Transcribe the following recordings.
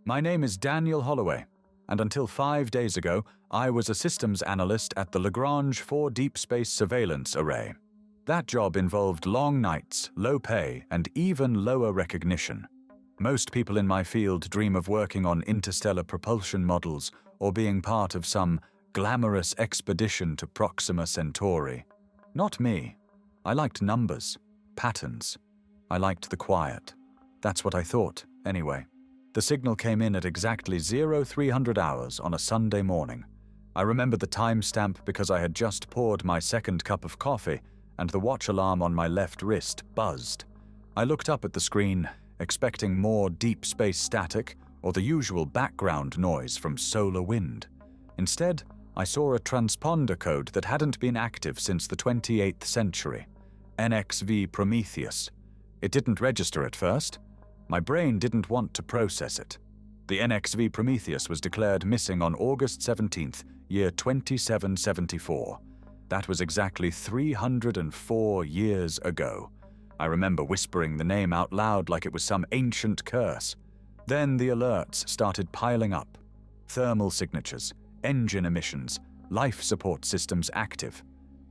My name is Daniel Holloway, and until 5 days ago, I was a systems analyst at the Lagrange 4 Deep Space Surveillance Array. That job involved long nights, low pay, and even lower recognition. Most people in my field dream of working on interstellar propulsion models or being part of some glamorous expedition to Proxima Centauri. Not me. I liked numbers, patterns. I liked the quiet. That's what I thought, anyway. The signal came in at exactly 0300 hours on a Sunday morning. I remember the timestamp because I had just poured my second cup of coffee and the watch alarm on my left wrist buzzed. I looked up at the screen, expecting more deep space static or the usual background noise from solar wind. Instead, I saw a transponder code that hadn't been active since the 28th century, NXV Prometheus. It didn't register at first. My brain didn't want to process it. The NXV Prometheus was declared missing on August 17th, year 2774. That was exactly 304 years ago. I remember whispering the name out loud like it was some ancient curse. Then the alerts started piling up. Thermal signatures, engine emissions, life support systems active.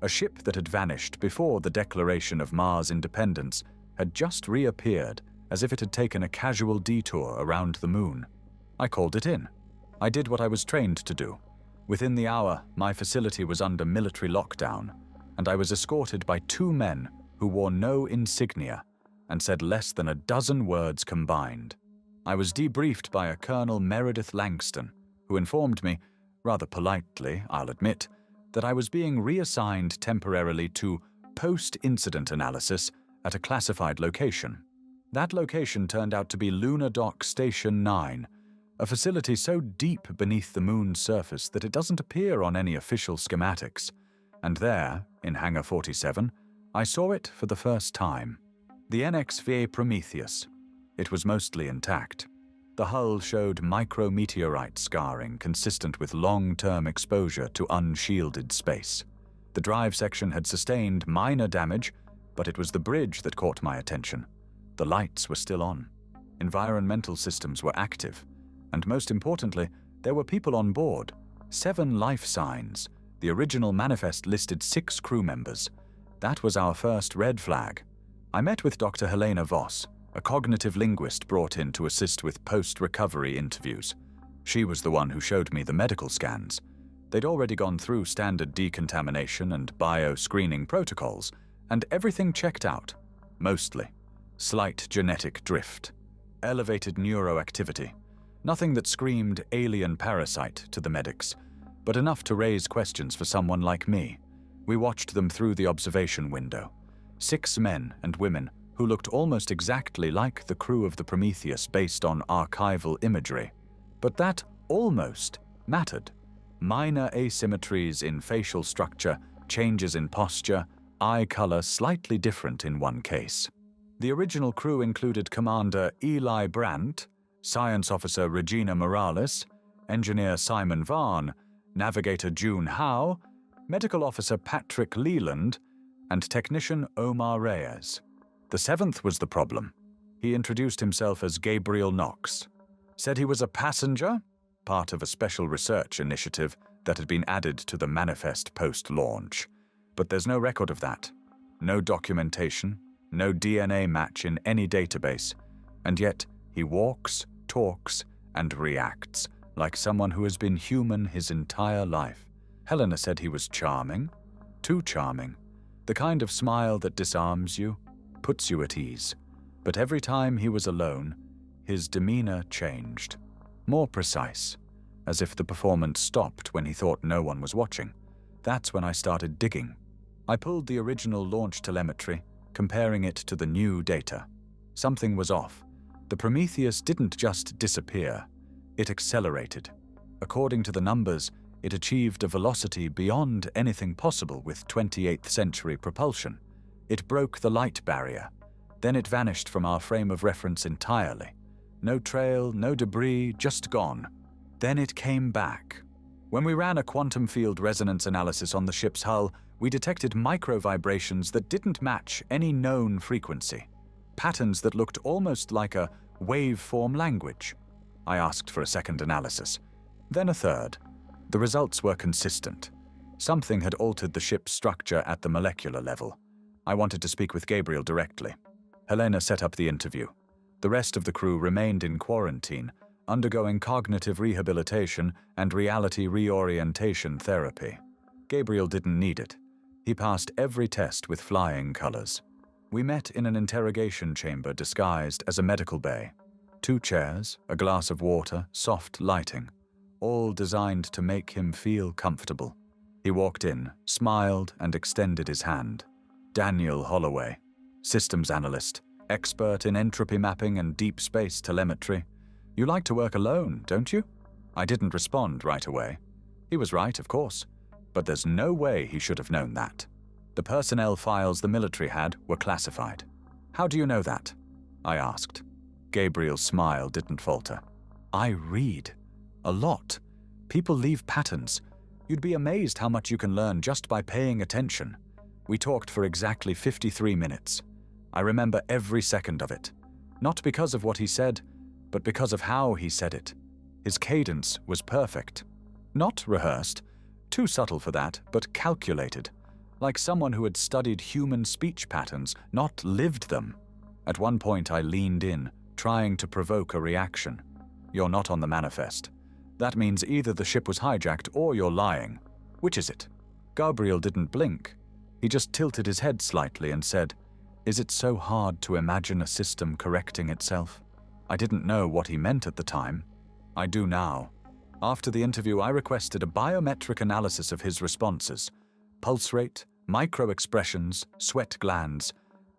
A ship that had vanished before the declaration of Mars independence had just reappeared as if it had taken a casual detour around the moon. I called it in. I did what I was trained to do. Within the hour, my facility was under military lockdown, and I was escorted by 2 men who wore no insignia and said less than a dozen words combined. I was debriefed by a Colonel Meredith Langston, who informed me, rather politely, I'll admit, that I was being reassigned temporarily to post-incident analysis at a classified location. That location turned out to be Lunar Dock Station 9, a facility so deep beneath the moon's surface that it doesn't appear on any official schematics. And there, in Hangar 47, I saw it for the first time. The NXV Prometheus. It was mostly intact. The hull showed micrometeorite scarring consistent with long-term exposure to unshielded space. The drive section had sustained minor damage, but it was the bridge that caught my attention. The lights were still on. Environmental systems were active. And most importantly, there were people on board. 7 life signs. The original manifest listed 6 crew members. That was our first red flag. I met with Dr. Helena Voss, a cognitive linguist brought in to assist with post-recovery interviews. She was the one who showed me the medical scans. They'd already gone through standard decontamination and bio-screening protocols, and everything checked out. Mostly. Slight genetic drift. Elevated neuroactivity. Nothing that screamed alien parasite to the medics, but enough to raise questions for someone like me. We watched them through the observation window. 6 men and women who looked almost exactly like the crew of the Prometheus based on archival imagery. But that almost mattered. Minor asymmetries in facial structure, changes in posture, eye color slightly different in one case. The original crew included Commander Eli Brandt, Science Officer Regina Morales, Engineer Simon Vaughn, Navigator June Howe, Medical Officer Patrick Leland, and Technician Omar Reyes. The 7th was the problem. He introduced himself as Gabriel Knox. Said he was a passenger, part of a special research initiative that had been added to the manifest post-launch. But there's no record of that. No documentation, no DNA match in any database, and yet he walks, talks, and reacts like someone who has been human his entire life. Helena said he was charming, too charming, the kind of smile that disarms you, puts you at ease. But every time he was alone, his demeanor changed, more precise, as if the performance stopped when he thought no one was watching. That's when I started digging. I pulled the original launch telemetry, comparing it to the new data. Something was off. The Prometheus didn't just disappear, it accelerated. According to the numbers, it achieved a velocity beyond anything possible with 28th century propulsion. It broke the light barrier. Then it vanished from our frame of reference entirely. No trail, no debris, just gone. Then it came back. When we ran a quantum field resonance analysis on the ship's hull, we detected micro-vibrations that didn't match any known frequency. Patterns that looked almost like a waveform language. I asked for a second analysis. Then a third. The results were consistent. Something had altered the ship's structure at the molecular level. I wanted to speak with Gabriel directly. Helena set up the interview. The rest of the crew remained in quarantine, undergoing cognitive rehabilitation and reality reorientation therapy. Gabriel didn't need it. He passed every test with flying colors. We met in an interrogation chamber disguised as a medical bay. 2 chairs, a glass of water, soft lighting, all designed to make him feel comfortable. He walked in, smiled, and extended his hand. Daniel Holloway, systems analyst, expert in entropy mapping and deep space telemetry. You like to work alone, don't you? I didn't respond right away. He was right, of course, but there's no way he should have known that. The personnel files the military had were classified. How do you know that? I asked. Gabriel's smile didn't falter. I read. A lot. People leave patterns. You'd be amazed how much you can learn just by paying attention. We talked for exactly 53 minutes. I remember every second of it. Not because of what he said, but because of how he said it. His cadence was perfect. Not rehearsed, too subtle for that, but calculated. Like someone who had studied human speech patterns, not lived them. At one point I leaned in, trying to provoke a reaction. You're not on the manifest. That means either the ship was hijacked or you're lying. Which is it? Gabriel didn't blink. He just tilted his head slightly and said, "Is it so hard to imagine a system correcting itself?" I didn't know what he meant at the time. I do now. After the interview, I requested a biometric analysis of his responses. Pulse rate, micro-expressions, sweat glands,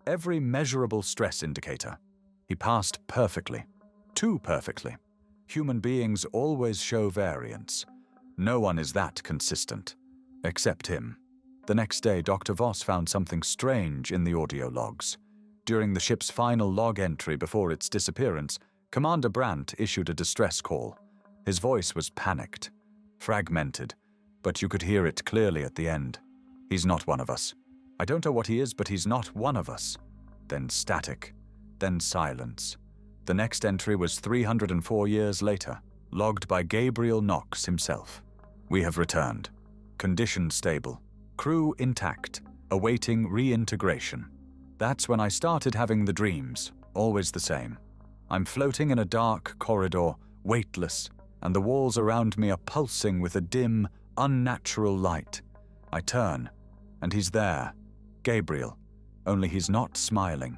every measurable stress indicator. He passed perfectly. Too perfectly. Human beings always show variance. No one is that consistent. Except him. The next day, Dr. Voss found something strange in the audio logs. During the ship's final log entry before its disappearance, Commander Brandt issued a distress call. His voice was panicked, fragmented, but you could hear it clearly at the end. He's not one of us. I don't know what he is, but he's not one of us. Then static. Then silence. The next entry was 304 years later, logged by Gabriel Knox himself. We have returned. Condition stable. Crew intact, awaiting reintegration. That's when I started having the dreams, always the same. I'm floating in a dark corridor, weightless, and the walls around me are pulsing with a dim, unnatural light. I turn, and he's there, Gabriel, only he's not smiling.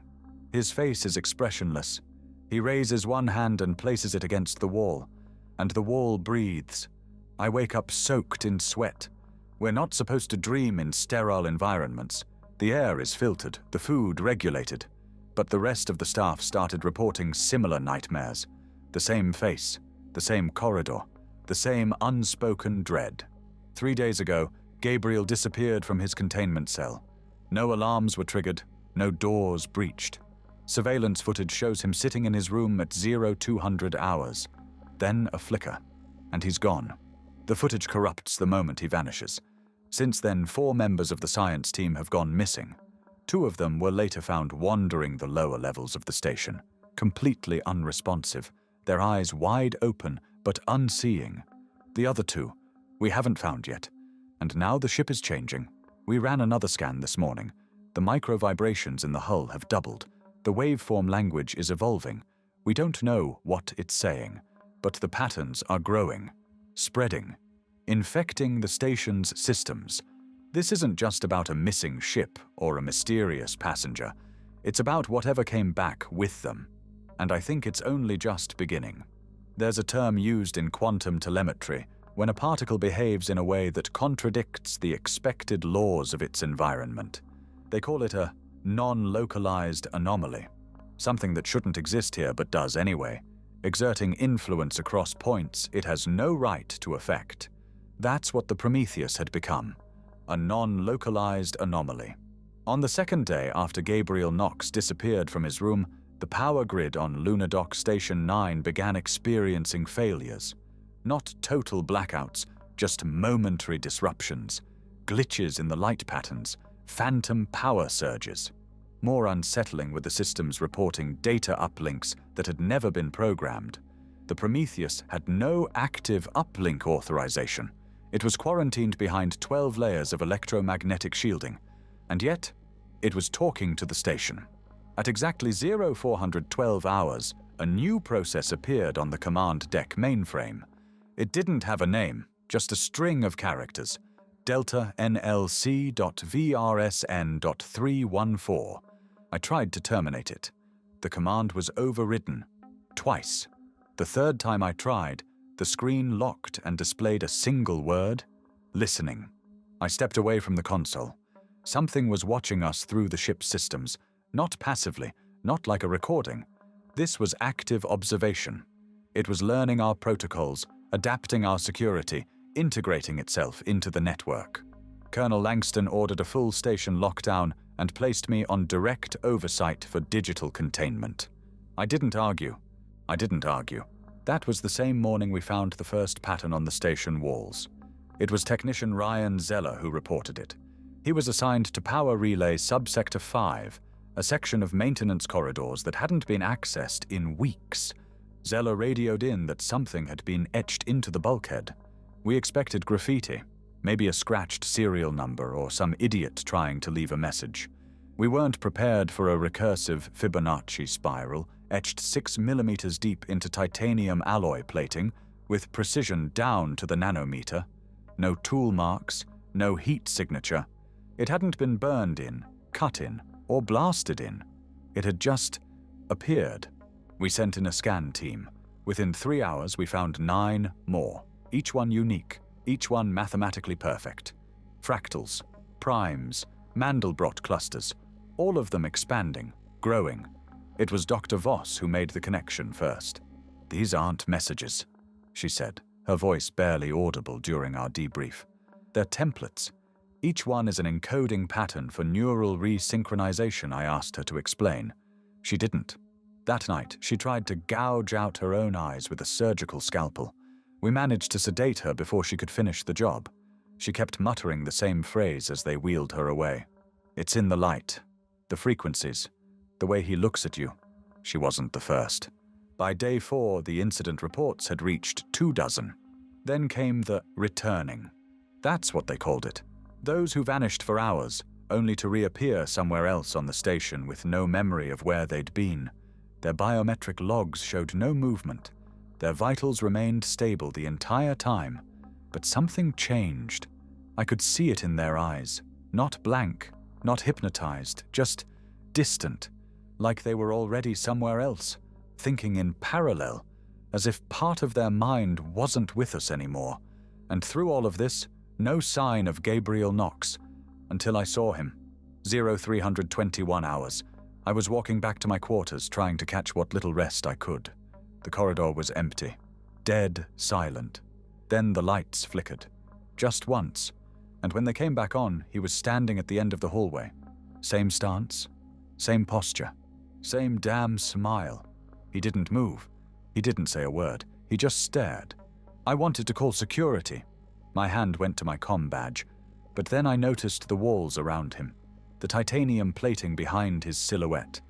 His face is expressionless. He raises one hand and places it against the wall, and the wall breathes. I wake up soaked in sweat. We're not supposed to dream in sterile environments. The air is filtered, the food regulated. But the rest of the staff started reporting similar nightmares. The same face, the same corridor, the same unspoken dread. 3 days ago, Gabriel disappeared from his containment cell. No alarms were triggered, no doors breached. Surveillance footage shows him sitting in his room at 0200 hours. Then a flicker, and he's gone. The footage corrupts the moment he vanishes. Since then, 4 members of the science team have gone missing. 2 of them were later found wandering the lower levels of the station, completely unresponsive, their eyes wide open but unseeing. The other 2, we haven't found yet. And now the ship is changing. We ran another scan this morning. The micro-vibrations in the hull have doubled. The waveform language is evolving. We don't know what it's saying, but the patterns are growing, spreading, infecting the station's systems. This isn't just about a missing ship or a mysterious passenger. It's about whatever came back with them. And I think it's only just beginning. There's a term used in quantum telemetry when a particle behaves in a way that contradicts the expected laws of its environment. They call it a non-localized anomaly, something that shouldn't exist here but does anyway, exerting influence across points it has no right to affect. That's what the Prometheus had become, a non-localized anomaly. On the second day after Gabriel Knox disappeared from his room, the power grid on Lunar Dock Station 9 began experiencing failures. Not total blackouts, just momentary disruptions, glitches in the light patterns, phantom power surges. More unsettling were the systems reporting data uplinks that had never been programmed. The Prometheus had no active uplink authorization. It was quarantined behind 12 layers of electromagnetic shielding, and yet it was talking to the station. At exactly 0412 hours, a new process appeared on the command deck mainframe. It didn't have a name, just a string of characters. Delta NLC.VRSN.314. I tried to terminate it. The command was overridden. Twice. The third time I tried, the screen locked and displayed a single word: listening. I stepped away from the console. Something was watching us through the ship's systems, not passively, not like a recording. This was active observation. It was learning our protocols, adapting our security, integrating itself into the network. Colonel Langston ordered a full station lockdown and placed me on direct oversight for digital containment. I didn't argue. That was the same morning we found the first pattern on the station walls. It was technician Ryan Zeller who reported it. He was assigned to Power Relay Subsector 5, a section of maintenance corridors that hadn't been accessed in weeks. Zeller radioed in that something had been etched into the bulkhead. We expected graffiti, maybe a scratched serial number or some idiot trying to leave a message. We weren't prepared for a recursive Fibonacci spiral etched 6 millimeters deep into titanium alloy plating with precision down to the nanometer. No tool marks, no heat signature. It hadn't been burned in, cut in, or blasted in. It had just appeared. We sent in a scan team. Within 3 hours, we found 9 more, each one unique, each one mathematically perfect. Fractals, primes, Mandelbrot clusters, all of them expanding, growing. It was Dr. Voss who made the connection first. "These aren't messages," she said, her voice barely audible during our debrief. "They're templates. Each one is an encoding pattern for neural resynchronization," I asked her to explain. She didn't. That night, she tried to gouge out her own eyes with a surgical scalpel. We managed to sedate her before she could finish the job. She kept muttering the same phrase as they wheeled her away. "It's in the light. The frequencies. The way he looks at you." She wasn't the first. By day 4, the incident reports had reached 24. Then came the returning. That's what they called it. Those who vanished for hours, only to reappear somewhere else on the station with no memory of where they'd been. Their biometric logs showed no movement. Their vitals remained stable the entire time, but something changed. I could see it in their eyes. Not blank, not hypnotized, just distant, like they were already somewhere else, thinking in parallel, as if part of their mind wasn't with us anymore. And through all of this, no sign of Gabriel Knox, until I saw him. 0321 hours. I was walking back to my quarters, trying to catch what little rest I could. The corridor was empty, dead silent. Then the lights flickered. Just once. And when they came back on, he was standing at the end of the hallway. Same stance, same posture, same damn smile. He didn't move. He didn't say a word. He just stared. I wanted to call security. My hand went to my comm badge, but then I noticed the walls around him, the titanium plating behind his silhouette.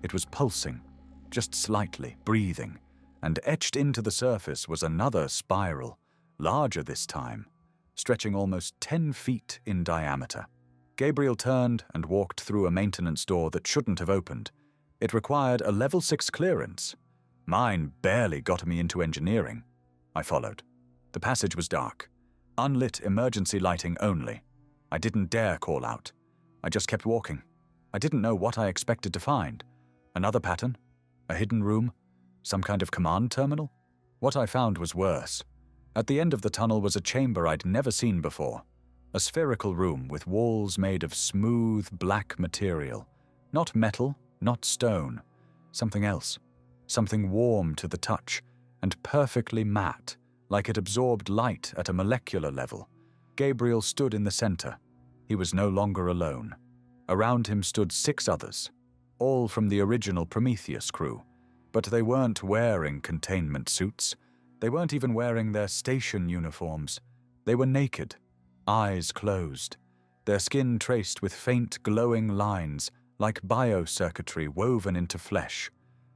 It was pulsing, just slightly, breathing, and etched into the surface was another spiral, larger this time, stretching almost 10 feet in diameter. Gabriel turned and walked through a maintenance door that shouldn't have opened. It required a level 6 clearance. Mine barely got me into engineering. I followed. The passage was dark. Unlit emergency lighting only. I didn't dare call out. I just kept walking. I didn't know what I expected to find. Another pattern? A hidden room? Some kind of command terminal? What I found was worse. At the end of the tunnel was a chamber I'd never seen before. A spherical room with walls made of smooth, black material. Not metal, not stone. Something else. Something warm to the touch, and perfectly matte, like it absorbed light at a molecular level. Gabriel stood in the center. He was no longer alone. Around him stood 6 others, all from the original Prometheus crew, but they weren't wearing containment suits. They weren't even wearing their station uniforms. They were naked, eyes closed, their skin traced with faint glowing lines like biocircuitry woven into flesh.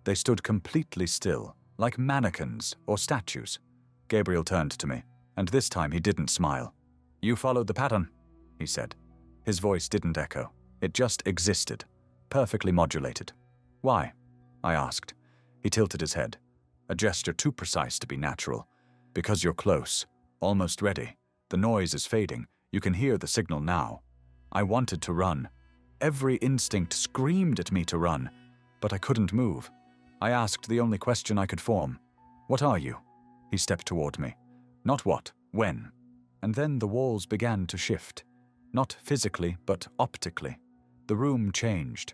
They stood completely still, like mannequins or statues. Gabriel turned to me, and this time he didn't smile. "You followed the pattern," he said. His voice didn't echo. It just existed, perfectly modulated. "Why?" I asked. He tilted his head, a gesture too precise to be natural. "Because you're close, almost ready. The noise is fading. You can hear the signal now." I wanted to run. Every instinct screamed at me to run, but I couldn't move. I asked the only question I could form. "What are you?" He stepped toward me. Not what, when. And then the walls began to shift. Not physically, but optically. The room changed.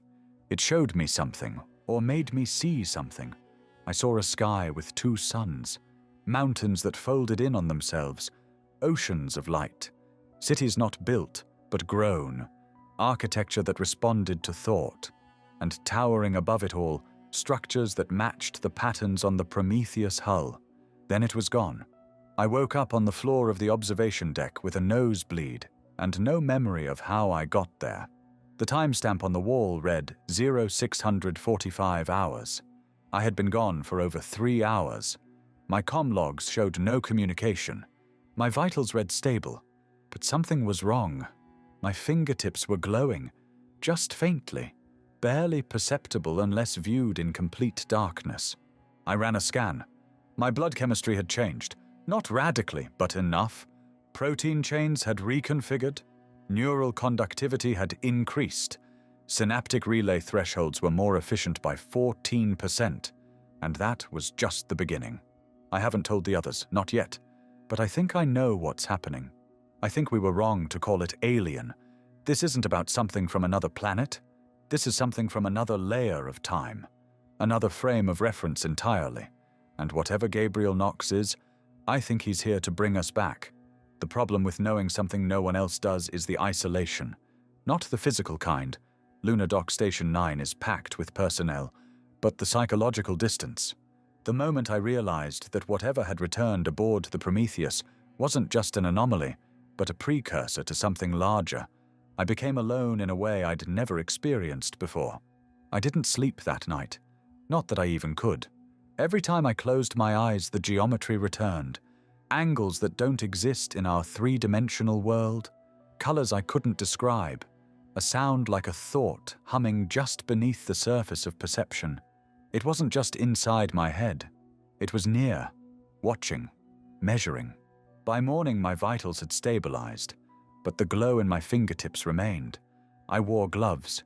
It showed me something, or made me see something. I saw a sky with two suns, mountains that folded in on themselves, oceans of light, cities not built, but grown, architecture that responded to thought, and towering above it all, structures that matched the patterns on the Prometheus hull. Then it was gone. I woke up on the floor of the observation deck with a nosebleed and no memory of how I got there. The timestamp on the wall read 0645 hours. I had been gone for over 3 hours. My comm logs showed no communication. My vitals read stable, but something was wrong. My fingertips were glowing, just faintly, barely perceptible unless viewed in complete darkness. I ran a scan. My blood chemistry had changed, not radically, but enough. Protein chains had reconfigured, neural conductivity had increased, synaptic relay thresholds were more efficient by 14%, and that was just the beginning. I haven't told the others, not yet, but I think I know what's happening. I think we were wrong to call it alien. This isn't about something from another planet. This is something from another layer of time, another frame of reference entirely. And whatever Gabriel Knox is, I think he's here to bring us back. The problem with knowing something no one else does is the isolation. Not the physical kind. Lunar Dock Station 9 is packed with personnel, but the psychological distance. The moment I realized that whatever had returned aboard the Prometheus wasn't just an anomaly, but a precursor to something larger, I became alone in a way I'd never experienced before. I didn't sleep that night. Not that I even could. Every time I closed my eyes, the geometry returned. Angles that don't exist in our three-dimensional world. Colors I couldn't describe. A sound like a thought humming just beneath the surface of perception. It wasn't just inside my head. It was near, watching, measuring. By morning, my vitals had stabilized, but the glow in my fingertips remained. I wore gloves,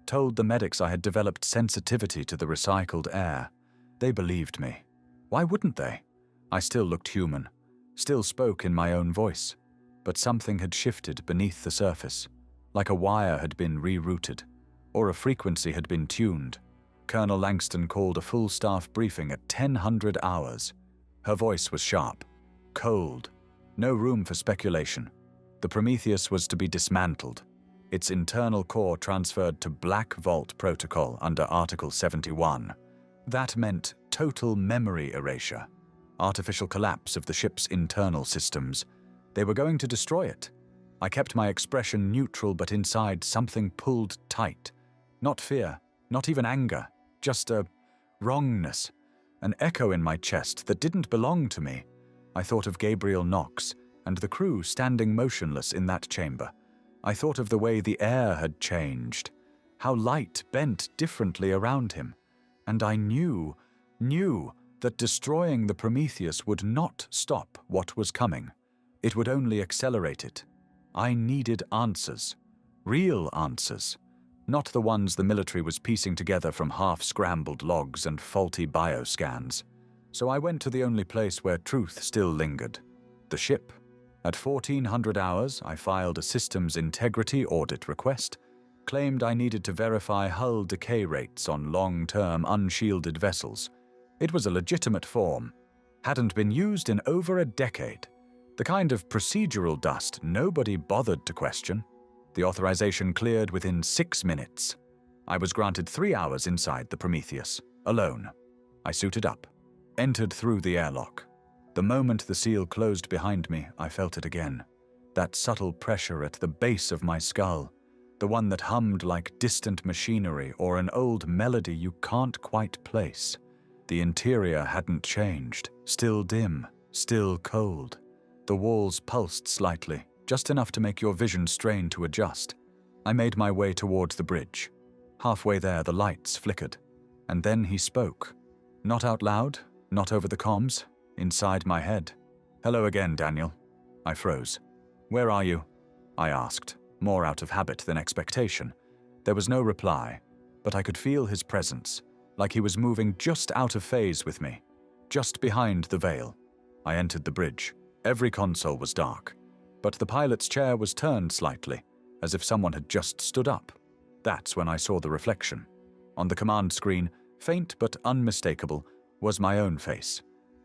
told the medics I had developed sensitivity to the recycled air. They believed me. Why wouldn't they? I still looked human, still spoke in my own voice, but something had shifted beneath the surface, like a wire had been rerouted, or a frequency had been tuned. Colonel Langston called a full staff briefing at 1000 hours. Her voice was sharp, cold, no room for speculation. The Prometheus was to be dismantled, its internal core transferred to Black Vault Protocol under Article 71. That meant total memory erasure, artificial collapse of the ship's internal systems. They were going to destroy it. I kept my expression neutral, but inside something pulled tight. Not fear, not even anger, just a wrongness, an echo in my chest that didn't belong to me. I thought of Gabriel Knox and the crew standing motionless in that chamber. I thought of the way the air had changed, how light bent differently around him. And I knew that destroying the Prometheus would not stop what was coming. It would only accelerate it. I needed answers, real answers, not the ones the military was piecing together from half-scrambled logs and faulty bioscans. So I went to the only place where truth still lingered, the ship. At 1400 hours, I filed a systems integrity audit request, claimed I needed to verify hull decay rates on long-term unshielded vessels. It was a legitimate form, hadn't been used in over a decade. The kind of procedural dust nobody bothered to question. The authorization cleared within 6 minutes. I was granted 3 hours inside the Prometheus, alone. I suited up, entered through the airlock. The moment the seal closed behind me, I felt it again. That subtle pressure at the base of my skull, the one that hummed like distant machinery or an old melody you can't quite place. The interior hadn't changed, still dim, still cold. The walls pulsed slightly, just enough to make your vision strain to adjust. I made my way towards the bridge. Halfway there, the lights flickered. And then he spoke. Not out loud, not over the comms, inside my head. "Hello again, Daniel." I froze. "Where are you?" I asked, more out of habit than expectation. There was no reply, but I could feel his presence, like he was moving just out of phase with me, just behind the veil. I entered the bridge. Every console was dark, but the pilot's chair was turned slightly, as if someone had just stood up. That's when I saw the reflection. On the command screen, faint but unmistakable, was my own face.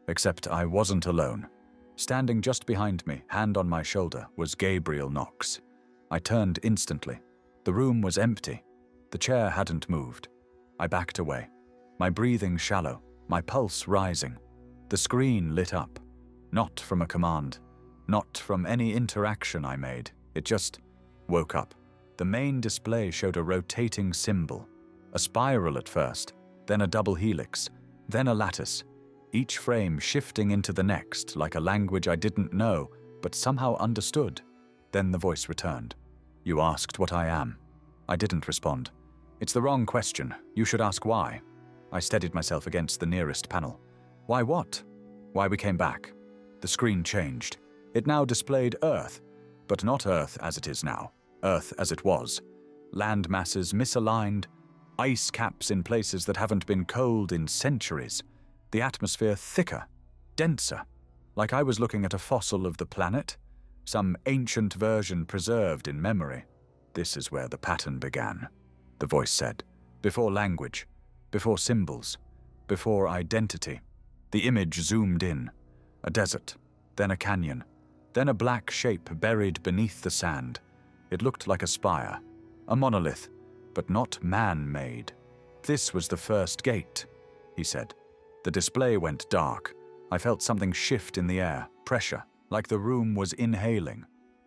Except I wasn't alone. Standing just behind me, hand on my shoulder, was Gabriel Knox. I turned instantly. The room was empty. The chair hadn't moved. I backed away, my breathing shallow, my pulse rising. The screen lit up. Not from a command, not from any interaction I made. It just woke up. The main display showed a rotating symbol, a spiral at first, then a double helix, then a lattice, each frame shifting into the next like a language I didn't know, but somehow understood. Then the voice returned. "You asked what I am." I didn't respond. "It's the wrong question. You should ask why." I steadied myself against the nearest panel. "Why what?" "Why we came back." The screen changed. It now displayed Earth, but not Earth as it is now. Earth as it was. Land masses misaligned, ice caps in places that haven't been cold in centuries, the atmosphere thicker, denser, like I was looking at a fossil of the planet, some ancient version preserved in memory. "This is where the pattern began," the voice said. "Before language, before symbols, before identity." The image zoomed in. A desert, then a canyon, then a black shape buried beneath the sand. It looked like a spire, a monolith, but not man-made. "This was the first gate," he said. The display went dark. I felt something shift in the air, pressure, like the room was inhaling.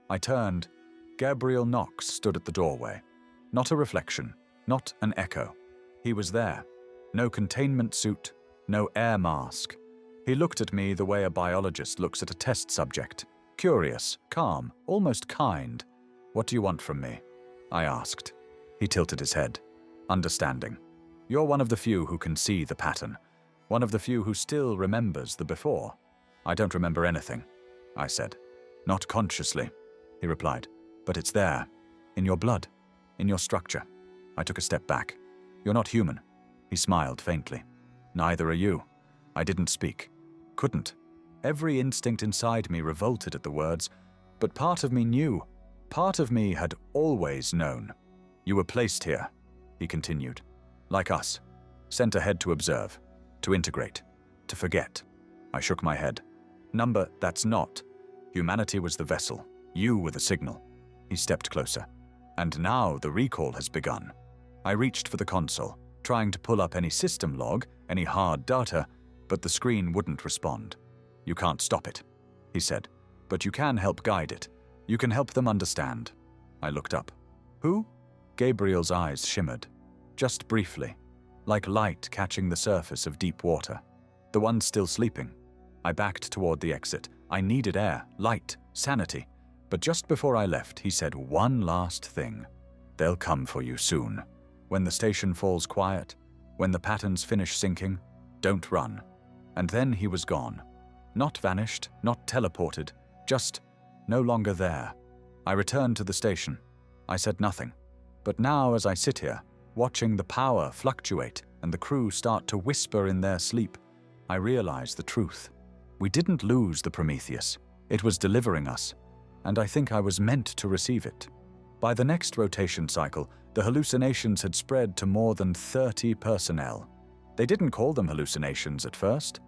I turned. Gabriel Knox stood at the doorway. Not a reflection, not an echo. He was there. No containment suit, no air mask. He looked at me the way a biologist looks at a test subject. Curious, calm, almost kind. "What do you want from me?" I asked. He tilted his head. "Understanding. You're one of the few who can see the pattern. One of the few who still remembers the before." "I don't remember anything," I said. "Not consciously," he replied. "But it's there. In your blood. In your structure." I took a step back. "You're not human." He smiled faintly. "Neither are you." I didn't speak. Couldn't. Every instinct inside me revolted at the words, but part of me knew. Part of me had always known. "You were placed here," he continued. "Like us. Sent ahead to observe, to integrate, to forget." I shook my head. "Number, that's not. Humanity was the vessel. You were the signal." He stepped closer. "And now the recall has begun." I reached for the console, trying to pull up any system log, any hard data, but the screen wouldn't respond. "You can't stop it," he said, "but you can help guide it. You can help them understand." I looked up. "Who?" Gabriel's eyes shimmered. Just briefly, like light catching the surface of deep water. "The ones still sleeping." I backed toward the exit. I needed air, light, sanity. But just before I left, he said one last thing. "They'll come for you soon. When the station falls quiet, when the patterns finish sinking, don't run." And then he was gone. Not vanished, not teleported, just no longer there. I returned to the station. I said nothing. But now as I sit here, watching the power fluctuate and the crew start to whisper in their sleep, I realize the truth. We didn't lose the Prometheus. It was delivering us, and I think I was meant to receive it. By the next rotation cycle, the hallucinations had spread to more than 30 personnel. They didn't call them hallucinations at first.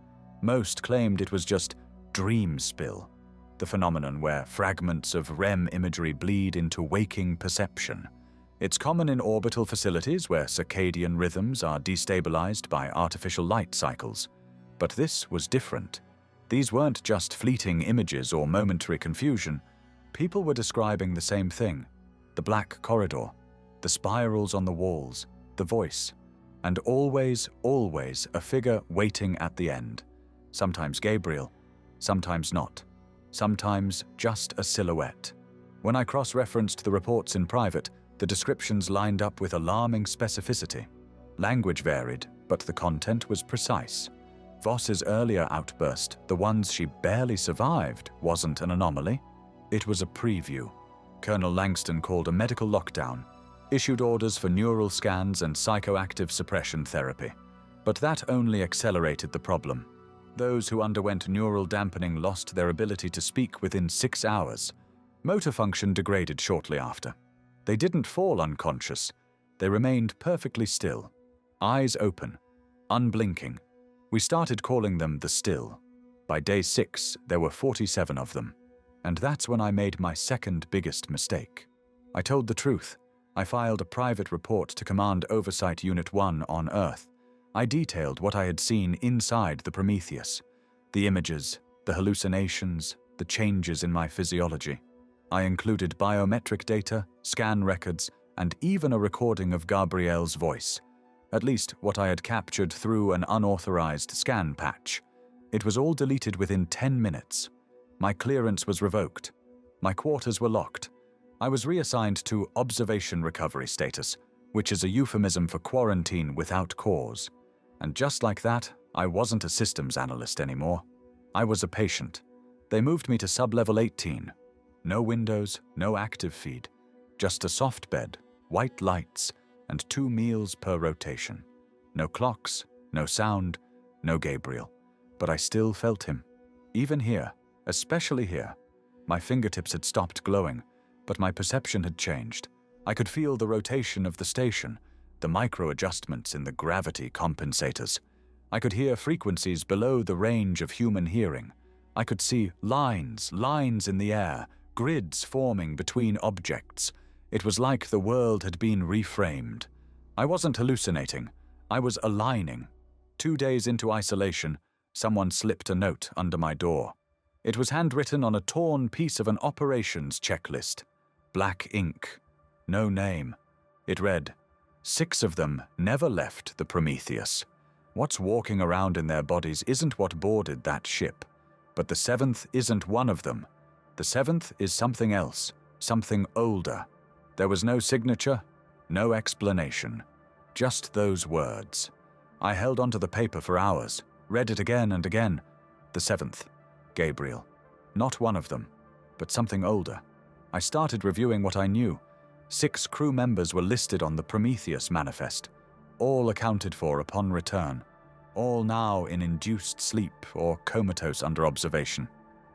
Most claimed it was just dream spill, the phenomenon where fragments of REM imagery bleed into waking perception. It's common in orbital facilities where circadian rhythms are destabilized by artificial light cycles. But this was different. These weren't just fleeting images or momentary confusion. People were describing the same thing. The black corridor, the spirals on the walls, the voice. And always, always a figure waiting at the end. Sometimes Gabriel, sometimes not. Sometimes just a silhouette. When I cross-referenced the reports in private, the descriptions lined up with alarming specificity. Language varied, but the content was precise. Voss's earlier outburst, the ones she barely survived, wasn't an anomaly. It was a preview. Colonel Langston called a medical lockdown, issued orders for neural scans and psychoactive suppression therapy. But that only accelerated the problem. Those who underwent neural dampening lost their ability to speak within 6 hours. Motor function degraded shortly after. They didn't fall unconscious. They remained perfectly still, eyes open, unblinking. We started calling them the Still. By day 6, there were 47 of them. And that's when I made my second biggest mistake. I told the truth. I filed a private report to Command Oversight Unit 1 on Earth. I detailed what I had seen inside the Prometheus. The images, the hallucinations, the changes in my physiology. I included biometric data, scan records, and even a recording of Gabrielle's voice. At least what I had captured through an unauthorized scan patch. It was all deleted within 10 minutes. My clearance was revoked. My quarters were locked. I was reassigned to observation recovery status, which is a euphemism for quarantine without cause. And just like that, I wasn't a systems analyst anymore. I was a patient. They moved me to sub-level 18. No windows, no active feed. Just a soft bed, white lights, and 2 meals per rotation. No clocks, no sound, no Gabriel. But I still felt him. Even here, especially here. My fingertips had stopped glowing, but my perception had changed. I could feel the rotation of the station, the micro-adjustments in the gravity compensators. I could hear frequencies below the range of human hearing. I could see lines in the air, grids forming between objects. It was like the world had been reframed. I wasn't hallucinating. I was aligning. 2 days into isolation, someone slipped a note under my door. It was handwritten on a torn piece of an operations checklist. Black ink. No name. It read, 6 of them never left the Prometheus. What's walking around in their bodies isn't what boarded that ship. But the 7th isn't one of them. The 7th is something else, something older. There was no signature, no explanation. Just those words. I held onto the paper for hours, read it again and again. The 7th. Gabriel. Not one of them, but something older. I started reviewing what I knew. 6 crew members were listed on the Prometheus manifest, all accounted for upon return, all now in induced sleep or comatose under observation.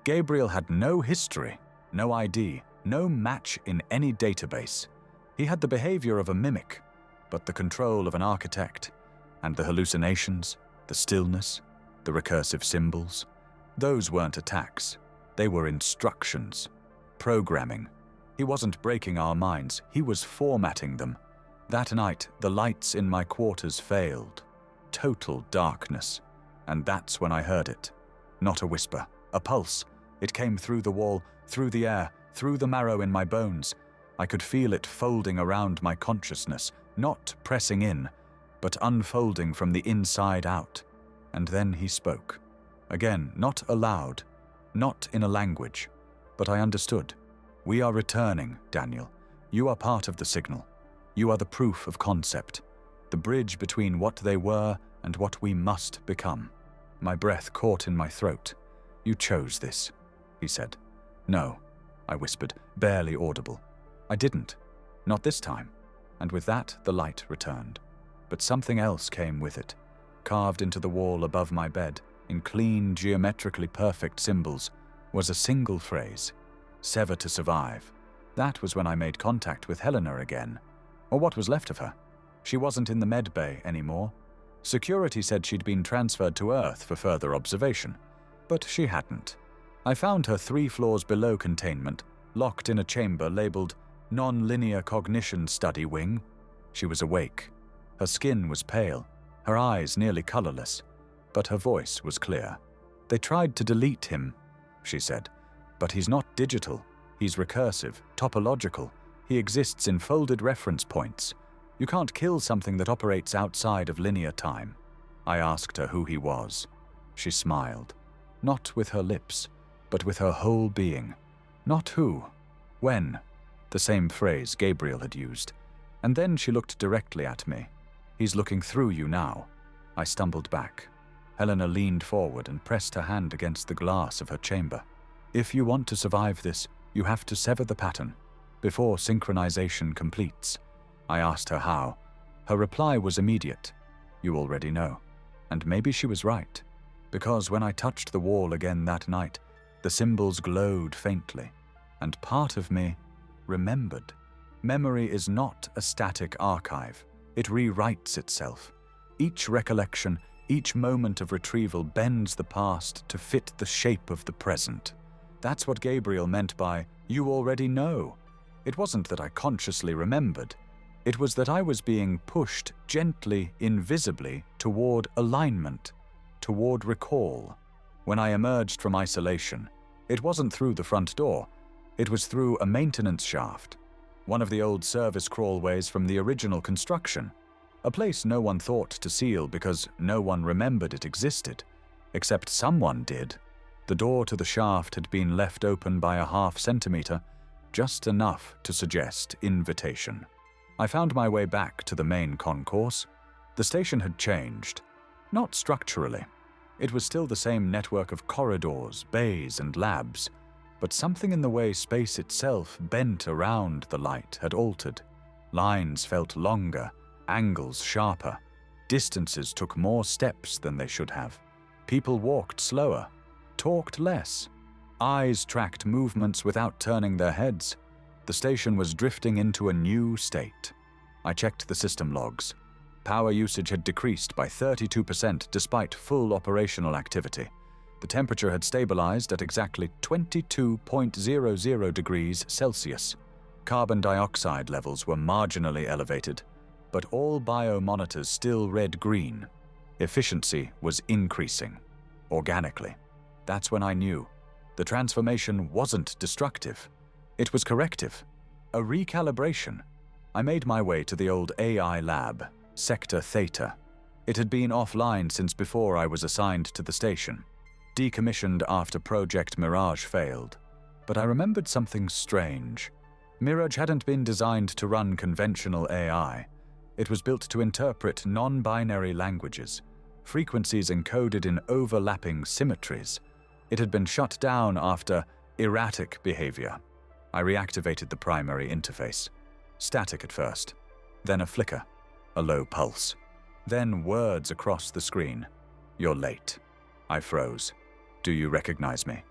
Gabriel had no history, no ID, no match in any database. He had the behavior of a mimic, but the control of an architect, and the hallucinations, the stillness, the recursive symbols. Those weren't attacks. They were instructions. Programming. He wasn't breaking our minds, he was formatting them. That night, the lights in my quarters failed. Total darkness. And that's when I heard it. Not a whisper, a pulse. It came through the wall, through the air, through the marrow in my bones. I could feel it folding around my consciousness, not pressing in, but unfolding from the inside out. And then he spoke. Again, not aloud, not in a language, but I understood. We are returning, Daniel. You are part of the signal. You are the proof of concept, the bridge between what they were and what we must become. My breath caught in my throat. You chose this, he said. No, I whispered, barely audible. I didn't. Not this time. And with that, the light returned. But something else came with it. Carved into the wall above my bed, in clean, geometrically perfect symbols, was a single phrase. Sever to survive. That was when I made contact with Helena again. Or what was left of her. She wasn't in the med bay anymore. Security said she'd been transferred to Earth for further observation. But she hadn't. I found her 3 floors below containment, locked in a chamber labeled Non-Linear Cognition Study Wing. She was awake. Her skin was pale, her eyes nearly colorless, but her voice was clear. They tried to delete him, she said, but he's not digital. He's recursive, topological. He exists in folded reference points. You can't kill something that operates outside of linear time. I asked her who he was. She smiled, not with her lips, but with her whole being. Not who, when, the same phrase Gabriel had used. And then she looked directly at me. He's looking through you now. I stumbled back. Helena leaned forward and pressed her hand against the glass of her chamber. If you want to survive this, you have to sever the pattern before synchronization completes. I asked her how. Her reply was immediate. You already know. And maybe she was right, because when I touched the wall again that night, the symbols glowed faintly, and part of me remembered. Memory is not a static archive. It rewrites itself. Each recollection, each moment of retrieval bends the past to fit the shape of the present. That's what Gabriel meant by, you already know. It wasn't that I consciously remembered. It was that I was being pushed gently, invisibly, toward alignment, toward recall. When I emerged from isolation, it wasn't through the front door. It was through a maintenance shaft, one of the old service crawlways from the original construction, a place no one thought to seal because no one remembered it existed, except someone did. The door to the shaft had been left open by a ½ centimeter, just enough to suggest invitation. I found my way back to the main concourse. The station had changed. Not structurally. It was still the same network of corridors, bays, and labs, but something in the way space itself bent around the light had altered. Lines felt longer, angles sharper. Distances took more steps than they should have. People walked slower, talked less. Eyes tracked movements without turning their heads. The station was drifting into a new state. I checked the system logs. Power usage had decreased by 32% despite full operational activity. The temperature had stabilized at exactly 22.00 degrees Celsius. Carbon dioxide levels were marginally elevated, but all biomonitors still read green. Efficiency was increasing, organically. That's when I knew. The transformation wasn't destructive. It was corrective. A recalibration. I made my way to the old AI lab, Sector Theta. It had been offline since before I was assigned to the station, decommissioned after Project Mirage failed. But I remembered something strange. Mirage hadn't been designed to run conventional AI. It was built to interpret non-binary languages, frequencies encoded in overlapping symmetries. It had been shut down after erratic behavior. I reactivated the primary interface. Static at first, then a flicker, a low pulse, then words across the screen. You're late. I froze. Do you recognize me?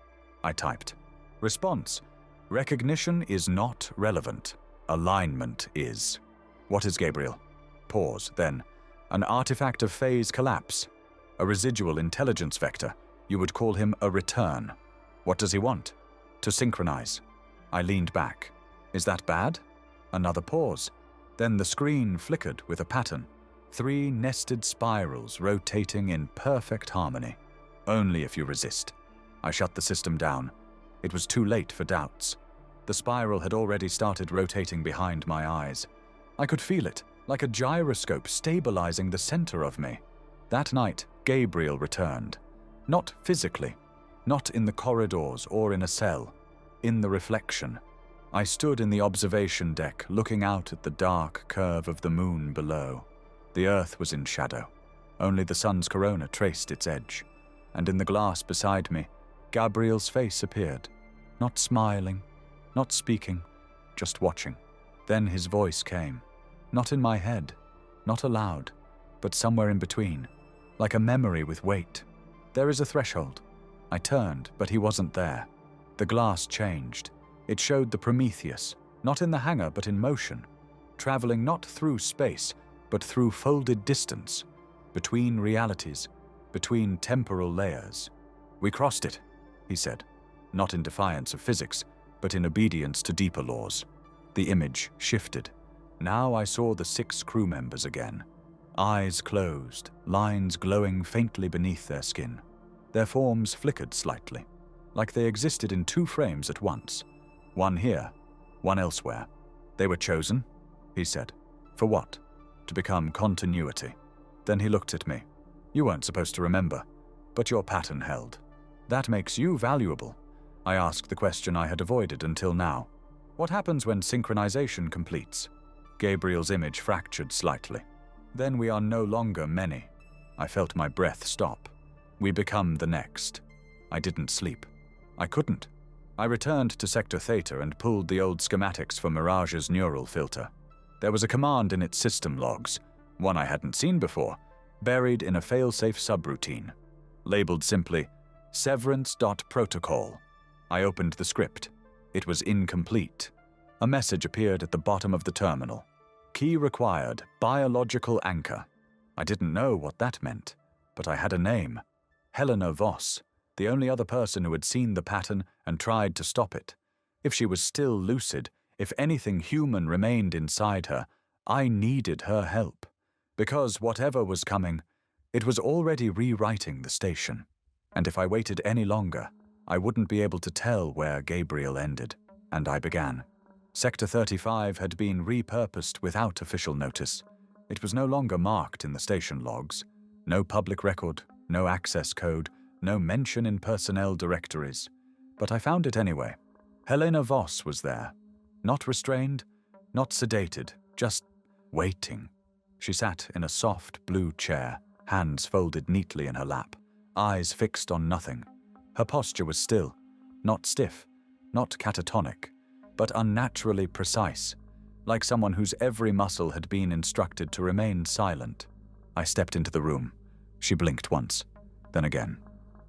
I typed. Response. Recognition is not relevant. Alignment is. What is Gabriel? Pause, then. An artifact of phase collapse. A residual intelligence vector. You would call him a return. What does he want? To synchronize. I leaned back. Is that bad? Another pause. Then the screen flickered with a pattern. 3 nested spirals rotating in perfect harmony. Only if you resist. I shut the system down. It was too late for doubts. The spiral had already started rotating behind my eyes. I could feel it, like a gyroscope stabilizing the center of me. That night, Gabriel returned. Not physically, not in the corridors or in a cell, in the reflection. I stood in the observation deck, looking out at the dark curve of the moon below. The earth was in shadow. Only the sun's corona traced its edge. And in the glass beside me, Gabriel's face appeared. Not smiling, not speaking, just watching. Then his voice came. Not in my head, not aloud, but somewhere in between, like a memory with weight. There is a threshold. I turned, but he wasn't there. The glass changed. It showed the Prometheus, not in the hangar but in motion, traveling not through space, but through folded distance, between realities, between temporal layers. We crossed it, he said, not in defiance of physics, but in obedience to deeper laws. The image shifted. Now I saw the 6 crew members again. Eyes closed, lines glowing faintly beneath their skin. Their forms flickered slightly, like they existed in 2 frames at once. One here, one elsewhere. They were chosen, he said. For what? to become continuity. Then he looked at me. You weren't supposed to remember, but your pattern held. That makes you valuable. I asked the question I had avoided until now. What happens when synchronization completes? Gabriel's image fractured slightly. Then we are no longer many. I felt my breath stop. We become the next. I didn't sleep. I couldn't. I returned to Sector Theta and pulled the old schematics for Mirage's neural filter. There was a command in its system logs, one I hadn't seen before, buried in a failsafe subroutine, labeled simply severance.protocol. I opened the script. It was incomplete. A message appeared at the bottom of the terminal. Key required, biological anchor. I didn't know what that meant, but I had a name. Helena Voss, the only other person who had seen the pattern and tried to stop it. If she was still lucid, if anything human remained inside her, I needed her help. Because whatever was coming, it was already rewriting the station. And if I waited any longer, I wouldn't be able to tell where Gabriel ended. And I began. Sector 35 had been repurposed without official notice. It was no longer marked in the station logs. No public record, no access code, no mention in personnel directories. But I found it anyway. Helena Voss was there. Not restrained, not sedated, just waiting. She sat in a soft blue chair, hands folded neatly in her lap, eyes fixed on nothing. Her posture was still, not stiff, not catatonic, but unnaturally precise, like someone whose every muscle had been instructed to remain silent. I stepped into the room. She blinked once, then again,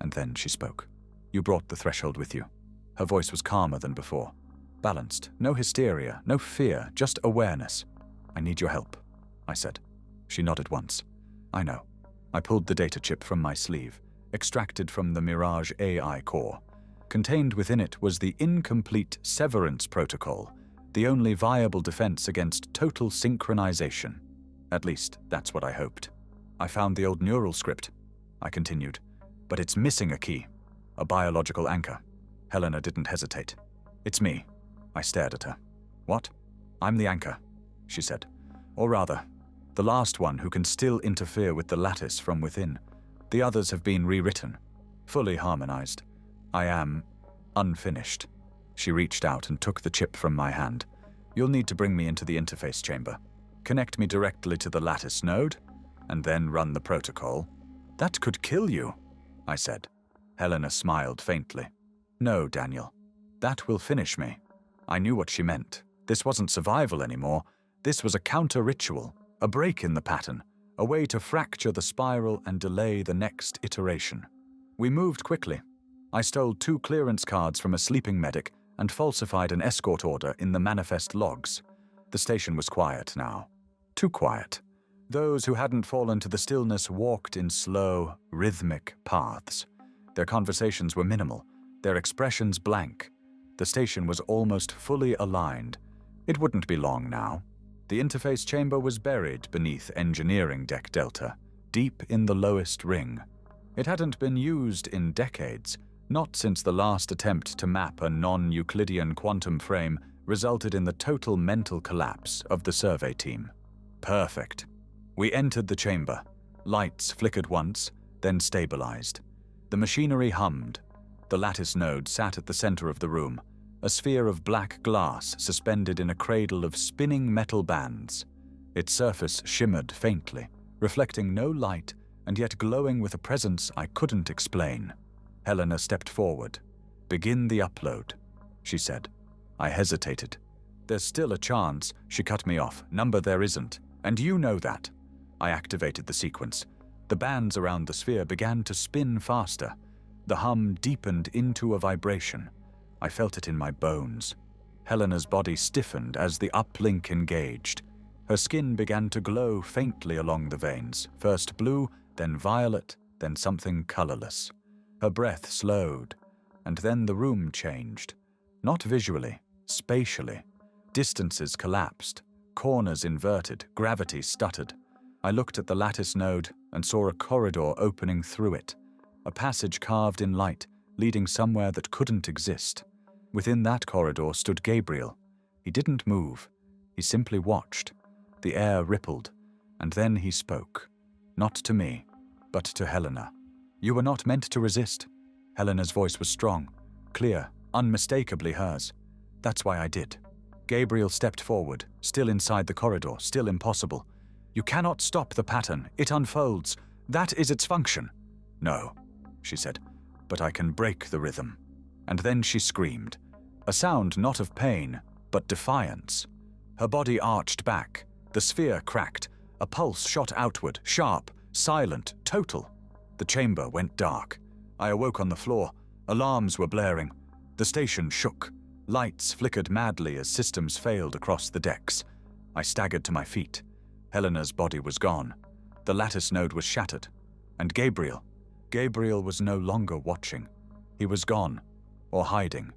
and then she spoke. You brought the threshold with you. Her voice was calmer than before. Balanced, no hysteria, no fear, just awareness. I need your help, I said. She nodded once. I know. I pulled the data chip from my sleeve, extracted from the Mirage AI core. Contained within it was the incomplete severance protocol, the only viable defense against total synchronization. At least, that's what I hoped. I found the old neural script, I continued, but it's missing a key, a biological anchor. Helena didn't hesitate. It's me. I stared at her. What? I'm the anchor, she said. Or rather, the last one who can still interfere with the lattice from within. The others have been rewritten, fully harmonized. I am unfinished. She reached out and took the chip from my hand. You'll need to bring me into the interface chamber. Connect me directly to the lattice node, and then run the protocol. That could kill you, I said. Helena smiled faintly. No, Daniel. That will finish me. I knew what she meant. This wasn't survival anymore. This was a counter-ritual, a break in the pattern, a way to fracture the spiral and delay the next iteration. We moved quickly. I stole 2 clearance cards from a sleeping medic and falsified an escort order in the manifest logs. The station was quiet now. Too quiet. Those who hadn't fallen to the stillness walked in slow, rhythmic paths. Their conversations were minimal, their expressions blank. The station was almost fully aligned. It wouldn't be long now. The interface chamber was buried beneath Engineering Deck Delta, deep in the lowest ring. It hadn't been used in decades, not since the last attempt to map a non-Euclidean quantum frame resulted in the total mental collapse of the survey team. Perfect. We entered the chamber. Lights flickered once, then stabilized. The machinery hummed. The lattice node sat at the center of the room, a sphere of black glass suspended in a cradle of spinning metal bands. Its surface shimmered faintly, reflecting no light and yet glowing with a presence I couldn't explain. Helena stepped forward. Begin the upload, she said. I hesitated. There's still a chance, she cut me off. Number there isn't, and you know that. I activated the sequence. The bands around the sphere began to spin faster. The hum deepened into a vibration. I felt it in my bones. Helena's body stiffened as the uplink engaged. Her skin began to glow faintly along the veins, first blue, then violet, then something colorless. Her breath slowed, and then the room changed. Not visually, spatially. Distances collapsed, corners inverted, gravity stuttered. I looked at the lattice node and saw a corridor opening through it, a passage carved in light, leading somewhere that couldn't exist. Within that corridor stood Gabriel. He didn't move. He simply watched. The air rippled. And then he spoke. Not to me, but to Helena. You were not meant to resist. Helena's voice was strong, clear, unmistakably hers. That's why I did. Gabriel stepped forward, still inside the corridor, still impossible. You cannot stop the pattern. It unfolds. That is its function. No, she said, but I can break the rhythm. And then she screamed. A sound not of pain, but defiance. Her body arched back. The sphere cracked. A pulse shot outward, sharp, silent, total. The chamber went dark. I awoke on the floor. Alarms were blaring. The station shook. Lights flickered madly as systems failed across the decks. I staggered to my feet. Helena's body was gone. The lattice node was shattered. And Gabriel was no longer watching. He was gone, or hiding,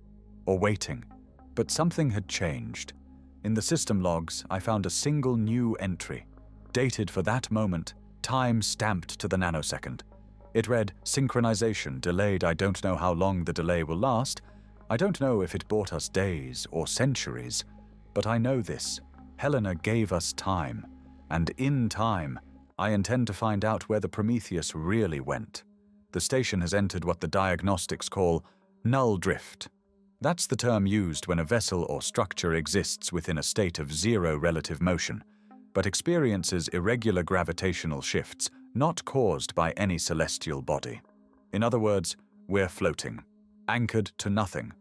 or waiting. But something had changed. In the system logs, I found a single new entry, dated for that moment, time stamped to the nanosecond. It read, synchronization delayed. I don't know how long the delay will last. I don't know if it bought us days or centuries. But I know this. Helena gave us time. And in time, I intend to find out where the Prometheus really went. The station has entered what the diagnostics call null drift. That's the term used when a vessel or structure exists within a state of zero relative motion, but experiences irregular gravitational shifts not caused by any celestial body. In other words, we're floating, anchored to nothing,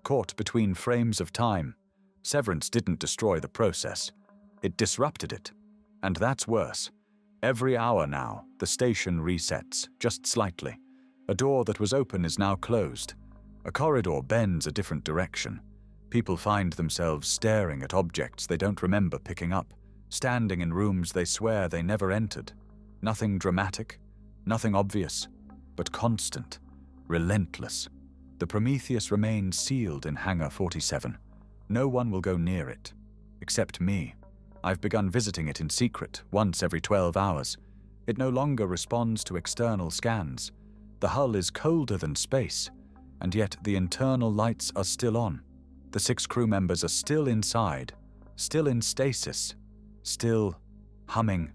caught between frames of time. Severance didn't destroy the process. It disrupted it. And that's worse. Every hour now, the station resets, just slightly. A door that was open is now closed. A corridor bends a different direction. People find themselves staring at objects they don't remember picking up, standing in rooms they swear they never entered. Nothing dramatic, nothing obvious, but constant, relentless. The Prometheus remains sealed in Hangar 47. No one will go near it, except me. I've begun visiting it in secret, once every 12 hours. It no longer responds to external scans. The hull is colder than space, and yet the internal lights are still on. The 6 crew members are still inside, still in stasis, still humming.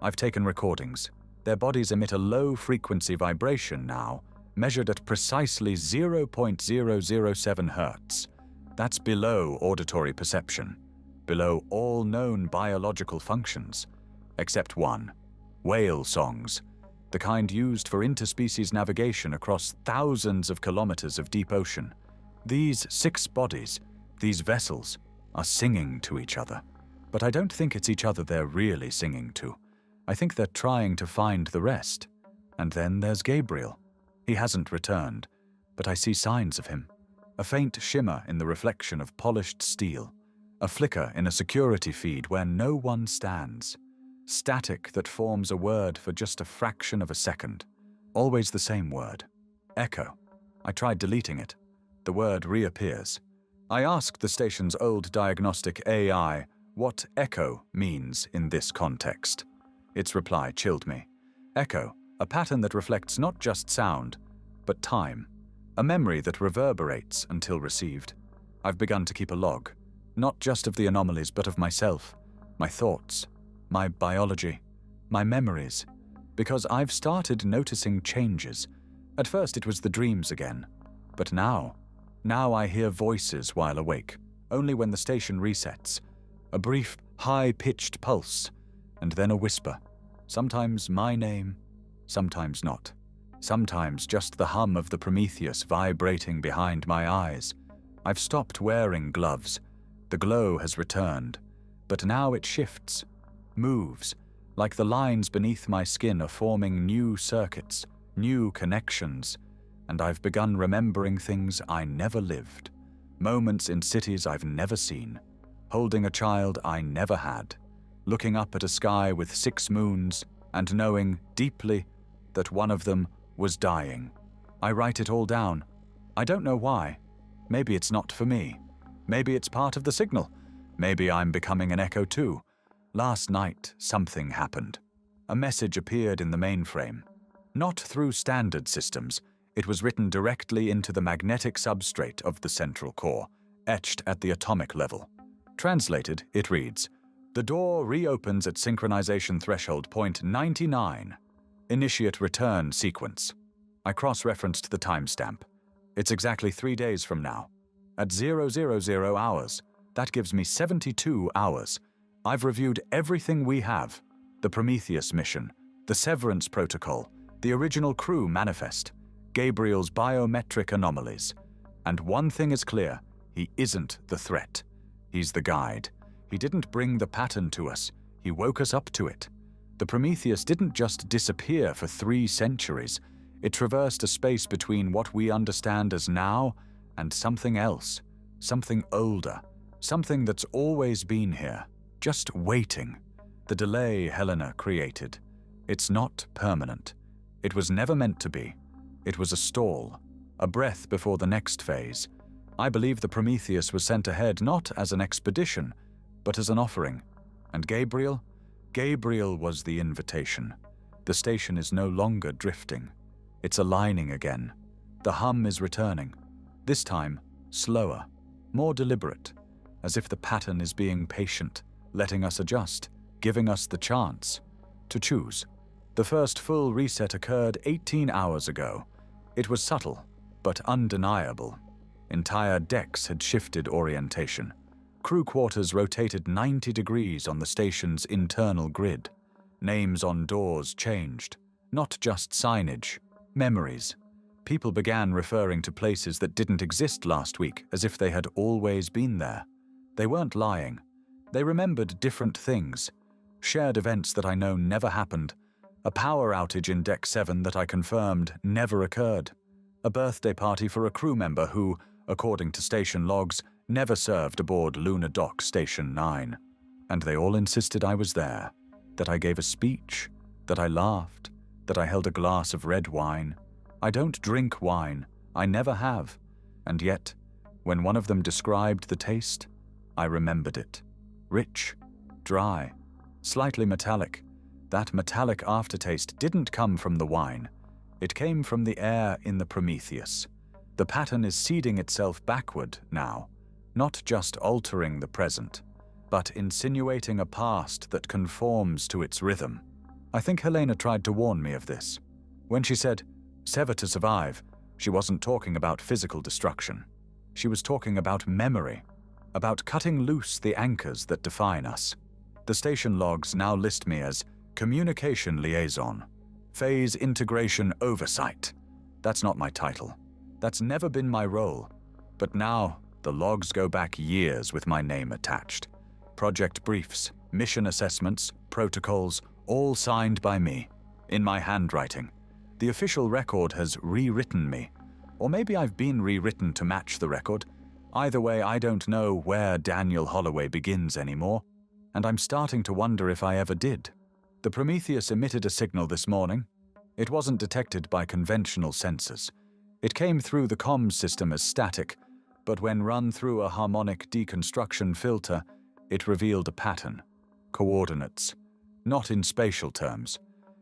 I've taken recordings. Their bodies emit a low-frequency vibration now, measured at precisely 0.007 Hertz. That's below auditory perception, below all known biological functions, except one: whale songs, the kind used for interspecies navigation across thousands of kilometers of deep ocean. These 6 bodies, these vessels, are singing to each other. But I don't think it's each other they're really singing to. I think they're trying to find the rest. And then there's Gabriel. He hasn't returned, but I see signs of him. A faint shimmer in the reflection of polished steel. A flicker in a security feed where no one stands. Static that forms a word for just a fraction of a second. Always the same word. Echo. I tried deleting it. The word reappears. I asked the station's old diagnostic AI what echo means in this context. Its reply chilled me. Echo, a pattern that reflects not just sound, but time. A memory that reverberates until received. I've begun to keep a log, not just of the anomalies, but of myself, my thoughts, my biology, my memories, because I've started noticing changes. At first it was the dreams again, but now I hear voices while awake, only when the station resets. A brief, high-pitched pulse, and then a whisper. Sometimes my name, sometimes not. Sometimes just the hum of the Prometheus vibrating behind my eyes. I've stopped wearing gloves. The glow has returned, but now it shifts, moves, like the lines beneath my skin are forming new circuits, new connections, and I've begun remembering things I never lived, moments in cities I've never seen, holding a child I never had, looking up at a sky with 6 moons and knowing deeply that one of them was dying. I write it all down. I don't know why. Maybe it's not for me. Maybe it's part of the signal. Maybe I'm becoming an echo too. Last night, something happened. A message appeared in the mainframe. Not through standard systems. It was written directly into the magnetic substrate of the central core, etched at the atomic level. Translated, it reads, The door reopens at synchronization threshold point 99. Initiate return sequence. I cross-referenced the timestamp. It's exactly 3 days from now. At 000 hours. That gives me 72 hours. I've reviewed everything we have. The Prometheus mission, the Severance Protocol, the original crew manifest, Gabriel's biometric anomalies. And one thing is clear, he isn't the threat. He's the guide. He didn't bring the pattern to us, he woke us up to it. The Prometheus didn't just disappear for 3 centuries. It traversed a space between what we understand as now and something else, something older, something that's always been here, just waiting. The delay Helena created. It's not permanent. It was never meant to be. It was a stall, a breath before the next phase. I believe the Prometheus was sent ahead not as an expedition, but as an offering. And Gabriel? Gabriel was the invitation. The station is no longer drifting. It's aligning again. The hum is returning. This time, slower, more deliberate, as if the pattern is being patient, letting us adjust, giving us the chance to choose. The first full reset occurred 18 hours ago. It was subtle, but undeniable. Entire decks had shifted orientation. Crew quarters rotated 90 degrees on the station's internal grid. Names on doors changed. Not just signage, memories. People began referring to places that didn't exist last week as if they had always been there. They weren't lying. They remembered different things. Shared events that I know never happened. A power outage in Deck 7 that I confirmed never occurred. A birthday party for a crew member who, according to station logs, never served aboard Lunar Dock Station 9. And they all insisted I was there, that I gave a speech, that I laughed, that I held a glass of red wine. I don't drink wine, I never have. And yet, when one of them described the taste, I remembered it. Rich, dry, slightly metallic. That metallic aftertaste didn't come from the wine. It came from the air in the Prometheus. The pattern is seeding itself backward now, not just altering the present, but insinuating a past that conforms to its rhythm. I think Helena tried to warn me of this. When she said, "sever to survive," she wasn't talking about physical destruction. She was talking about memory, about cutting loose the anchors that define us. The station logs now list me as Communication Liaison, Phase Integration Oversight. That's not my title. That's never been my role. But now, the logs go back years with my name attached. Project briefs, mission assessments, protocols, all signed by me, in my handwriting. The official record has rewritten me. Or maybe I've been rewritten to match the record. Either way, I don't know where Daniel Holloway begins anymore, and I'm starting to wonder if I ever did. The Prometheus emitted a signal this morning. It wasn't detected by conventional sensors. It came through the comms system as static, but when run through a harmonic deconstruction filter, it revealed a pattern. Coordinates. Not in spatial terms.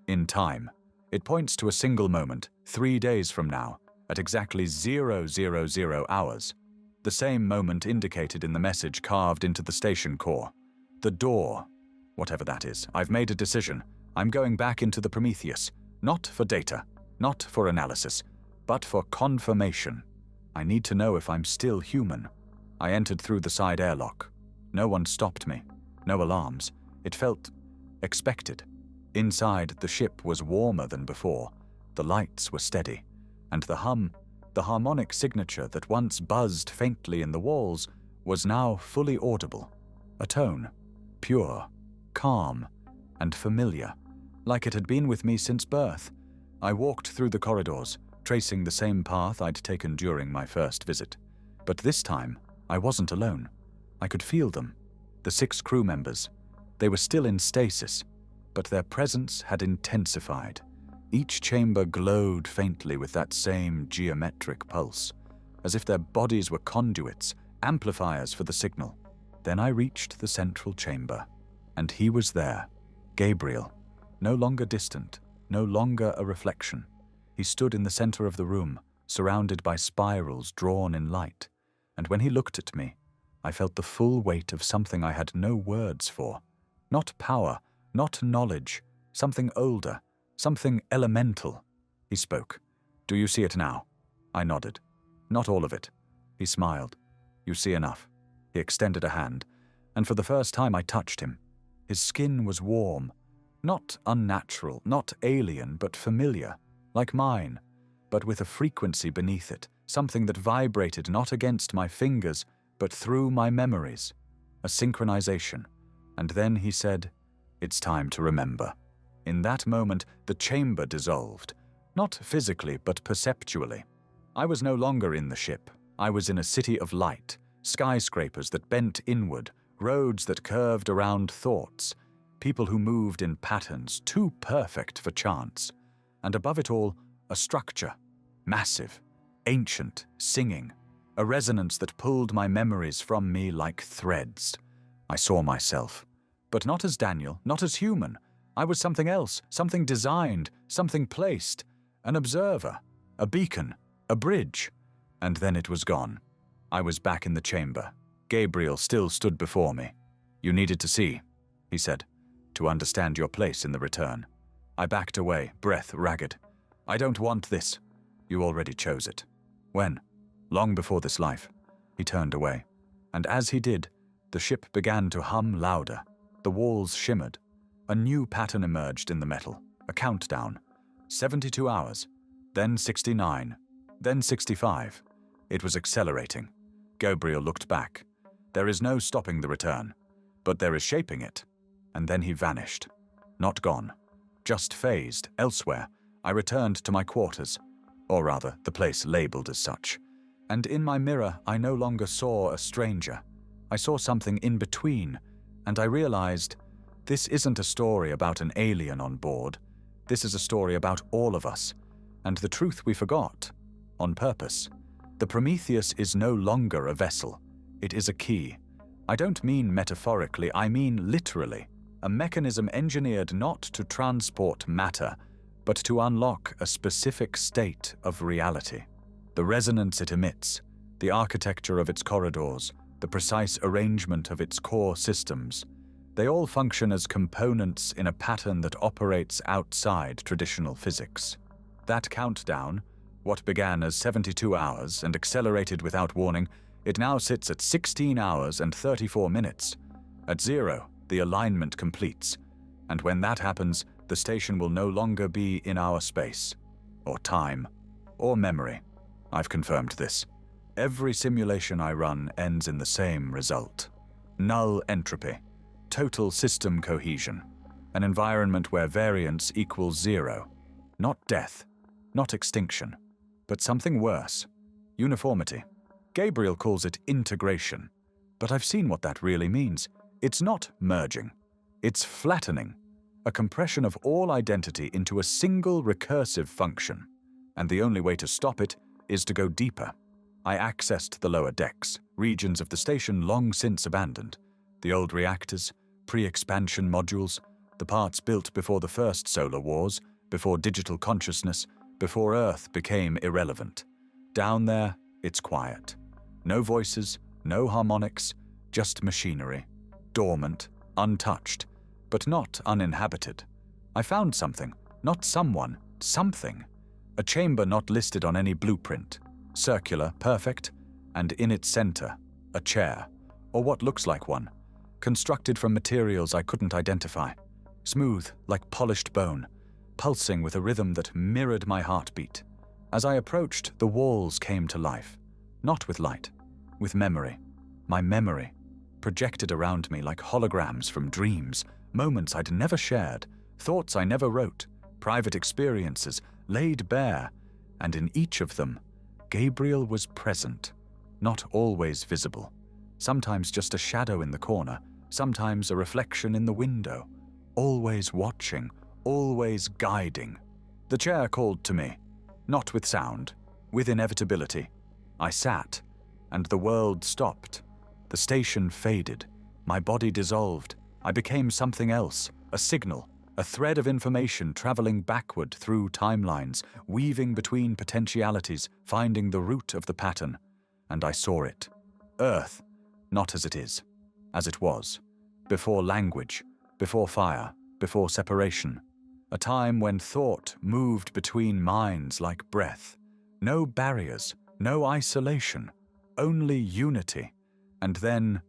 In time. It points to a single moment, 3 days from now, at exactly 000 hours. The same moment indicated in the message carved into the station core. The door. Whatever that is, I've made a decision. I'm going back into the Prometheus. Not for data, not for analysis, but for confirmation. I need to know if I'm still human. I entered through the side airlock. No one stopped me. No alarms. It felt expected. Inside, the ship was warmer than before. The lights were steady. And the hum, the harmonic signature that once buzzed faintly in the walls, was now fully audible. A tone. Pure, calm, and familiar. Like it had been with me since birth. I walked through the corridors, tracing the same path I'd taken during my first visit. But this time, I wasn't alone. I could feel them. The 6 crew members. They were still in stasis, but their presence had intensified. Each chamber glowed faintly with that same geometric pulse, as if their bodies were conduits, amplifiers for the signal. Then I reached the central chamber, and he was there, Gabriel, no longer distant, no longer a reflection. He stood in the center of the room, surrounded by spirals drawn in light, and when he looked at me, I felt the full weight of something I had no words for, Not power, not knowledge, something older, something elemental. He spoke. "Do you see it now?" I nodded. "Not all of it." He smiled. "You see enough." He extended a hand, and for the first time I touched him. His skin was warm. Not unnatural, not alien, but familiar, like mine, but with a frequency beneath it, something that vibrated not against my fingers, but through my memories. A synchronization. And then he said, "It's time to remember." In that moment, the chamber dissolved. Not physically, but perceptually. I was no longer in the ship. I was in a city of light, skyscrapers that bent inward, roads that curved around thoughts, people who moved in patterns too perfect for chance. And above it all, a structure, massive, ancient, singing, a resonance that pulled my memories from me like threads. I saw myself, but not as Daniel, not as human. I was something else, something designed, something placed, an observer, a beacon, a bridge. And then it was gone. I was back in the chamber. Gabriel still stood before me. "You needed to see," he said, "to understand your place in the return." I backed away, breath ragged. "I don't want this." "You already chose it." "When?" "Long before this life." He turned away, and as he did, the ship began to hum louder. The walls shimmered. A new pattern emerged in the metal, a countdown. 72 hours, then 69, then 65. It was accelerating. Gabriel looked back. There is no stopping the return, but there is shaping it. And then he vanished. Not gone, just phased elsewhere. I returned to my quarters, or rather, the place labeled as such. And in my mirror, I no longer saw a stranger. I saw something in between, and I realized this isn't a story about an alien on board. This is a story about all of us, and the truth we forgot, on purpose. The Prometheus is no longer a vessel. It is a key. I don't mean metaphorically, I mean literally. A mechanism engineered not to transport matter, but to unlock a specific state of reality. The resonance it emits, the architecture of its corridors, the precise arrangement of its core systems, they all function as components in a pattern that operates outside traditional physics. That countdown, what began as 72 hours and accelerated without warning, it now sits at 16 hours and 34 minutes. At 0, the alignment completes, and when that happens, the station will no longer be in our space, or time, or memory. I've confirmed this. Every simulation I run ends in the same result. Null entropy, total system cohesion, an environment where variance equals 0. Not death, not extinction, but something worse, uniformity. Gabriel calls it integration, but I've seen what that really means. It's not merging, it's flattening, a compression of all identity into a single recursive function, and the only way to stop it is to go deeper. I accessed the lower decks, regions of the station long since abandoned, the old reactors, pre-expansion modules, the parts built before the first solar wars, before digital consciousness, before Earth became irrelevant. Down there, it's quiet. No voices, no harmonics, just machinery. Dormant, untouched, but not uninhabited. I found something, not someone, something. A chamber not listed on any blueprint. Circular, perfect, and in its center, a chair, or what looks like one, constructed from materials I couldn't identify. Smooth, like polished bone, pulsing with a rhythm that mirrored my heartbeat. As I approached, the walls came to life. Not with light, with memory. My memory, projected around me like holograms from dreams, moments I'd never shared, thoughts I never wrote, private experiences laid bare, and in each of them, Gabriel was present, not always visible. Sometimes just a shadow in the corner, sometimes a reflection in the window, always watching, always guiding. The chair called to me, not with sound, with inevitability. I sat, and the world stopped. The station faded. My body dissolved. I became something else, a signal, a thread of information traveling backward through timelines, weaving between potentialities, finding the root of the pattern. And I saw it. Earth, not as it is, as it was. Before language, before fire, before separation. A time when thought moved between minds like breath. No barriers, no isolation, only unity. And then,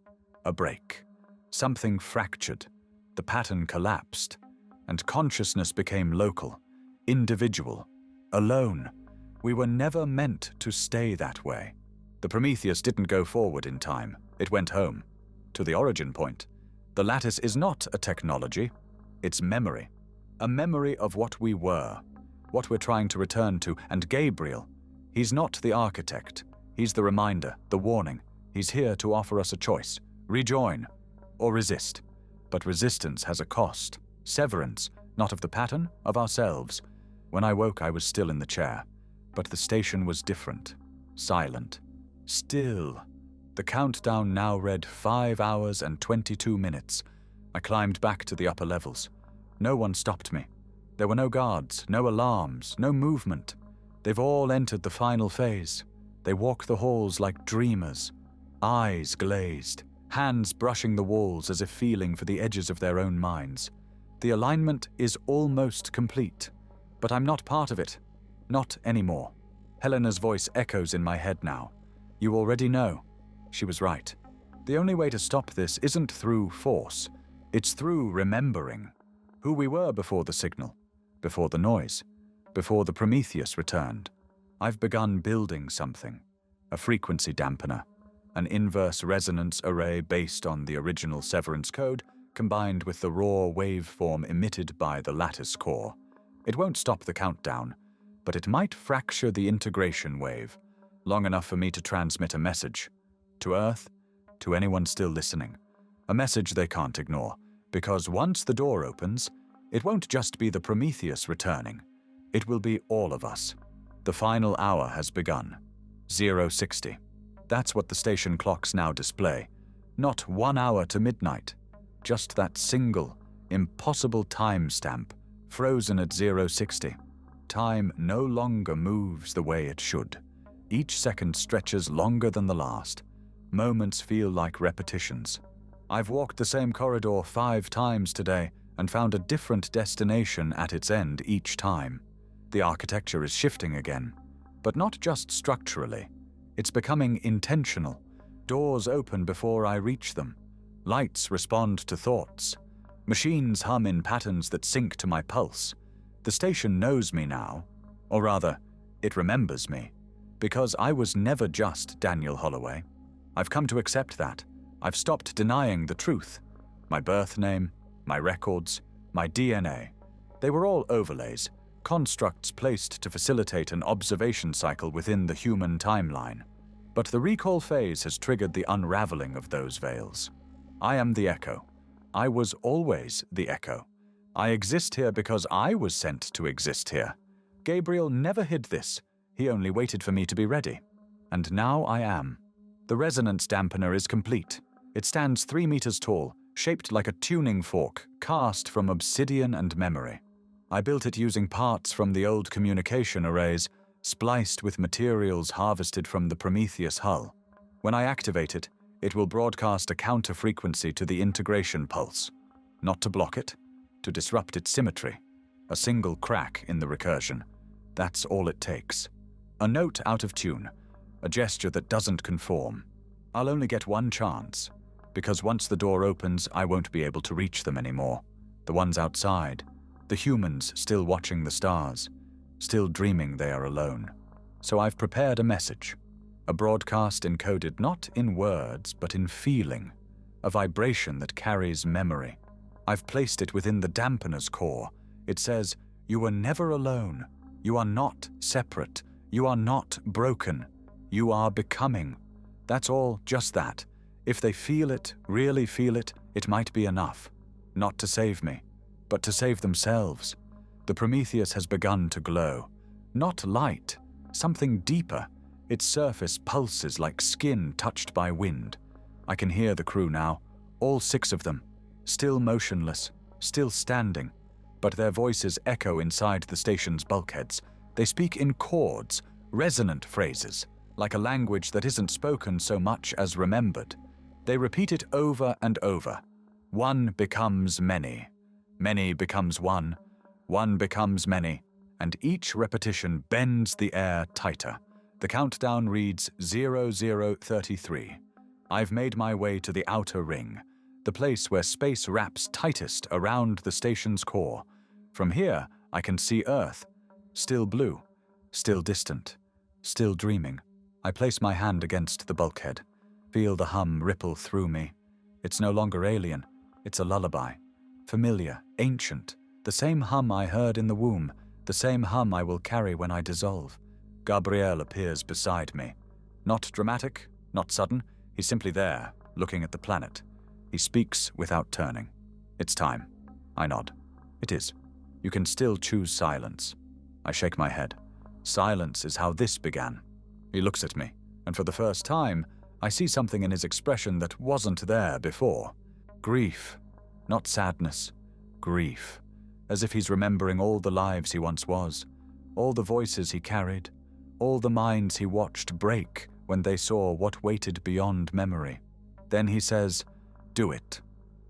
a break. Something fractured. The pattern collapsed, and consciousness became local, individual, alone. We were never meant to stay that way. The Prometheus didn't go forward in time. It went home, to the origin point. The lattice is not a technology, it's memory. A memory of what we were, what we're trying to return to. And Gabriel, he's not the architect. He's the reminder, the warning. He's here to offer us a choice. Rejoin or resist. But resistance has a cost. Severance, not of the pattern, of ourselves. When I woke, I was still in the chair. But the station was different. Silent. Still. The countdown now read 5 hours and 22 minutes. I climbed back to the upper levels. No one stopped me. There were no guards, no alarms, no movement. They've all entered the final phase. They walk the halls like dreamers. Eyes glazed, hands brushing the walls as if feeling for the edges of their own minds. The alignment is almost complete. But I'm not part of it. Not anymore. Helena's voice echoes in my head now. You already know. She was right. The only way to stop this isn't through force. It's through remembering who we were before the signal, before the noise, before the Prometheus returned. I've begun building something. A frequency dampener. An inverse resonance array based on the original severance code, combined with the raw waveform emitted by the lattice core. It won't stop the countdown, but it might fracture the integration wave, long enough for me to transmit a message. To Earth, to anyone still listening. A message they can't ignore, because once the door opens, it won't just be the Prometheus returning. It will be all of us. The final hour has begun. 060. That's what the station clocks now display. Not 1 hour to midnight. Just that single, impossible timestamp, frozen at 060. Time no longer moves the way it should. Each second stretches longer than the last. Moments feel like repetitions. I've walked the same corridor 5 times today and found a different destination at its end each time. The architecture is shifting again, but not just structurally. It's becoming intentional. Doors open before I reach them. Lights respond to thoughts. Machines hum in patterns that sync to my pulse. The station knows me now, or rather, it remembers me, because I was never just Daniel Holloway. I've come to accept that. I've stopped denying the truth. My birth name, my records, my DNA. They were all overlays, constructs placed to facilitate an observation cycle within the human timeline. But the recall phase has triggered the unraveling of those veils. I am the echo. I was always the echo. I exist here because I was sent to exist here. Gabriel never hid this. He only waited for me to be ready. And now I am. The resonance dampener is complete. It stands 3 meters tall, shaped like a tuning fork, cast from obsidian and memory. I built it using parts from the old communication arrays, spliced with materials harvested from the Prometheus hull. When I activate it, it will broadcast a counter-frequency to the integration pulse. Not to block it, to disrupt its symmetry. A single crack in the recursion. That's all it takes. A note out of tune. A gesture that doesn't conform. I'll only get one chance, because once the door opens, I won't be able to reach them anymore. The ones outside, the humans still watching the stars, still dreaming they are alone. So I've prepared a message, a broadcast encoded not in words, but in feeling, a vibration that carries memory. I've placed it within the dampener's core. It says, you were never alone. You are not separate. You are not broken. You are becoming. That's all, just that. If they feel it, really feel it, it might be enough. Not to save me, but to save themselves. The Prometheus has begun to glow. Not light, something deeper. Its surface pulses like skin touched by wind. I can hear the crew now, all 6 of them, still motionless, still standing, but their voices echo inside the station's bulkheads. They speak in chords, resonant phrases, like a language that isn't spoken so much as remembered. They repeat it over and over. One becomes many. Many becomes one. One becomes many. And each repetition bends the air tighter. The countdown reads 0033. I've made my way to the outer ring, the place where space wraps tightest around the station's core. From here, I can see Earth, still blue, still distant, still dreaming. I place my hand against the bulkhead, feel the hum ripple through me. It's no longer alien, it's a lullaby. Familiar, ancient, the same hum I heard in the womb, the same hum I will carry when I dissolve. Gabriel appears beside me. Not dramatic, not sudden, he's simply there, looking at the planet. He speaks without turning. It's time. I nod. It is. You can still choose silence. I shake my head. Silence is how this began. He looks at me, and for the first time, I see something in his expression that wasn't there before. Grief. Not sadness. Grief. As if he's remembering all the lives he once was, all the voices he carried, all the minds he watched break when they saw what waited beyond memory. Then he says, "Do it."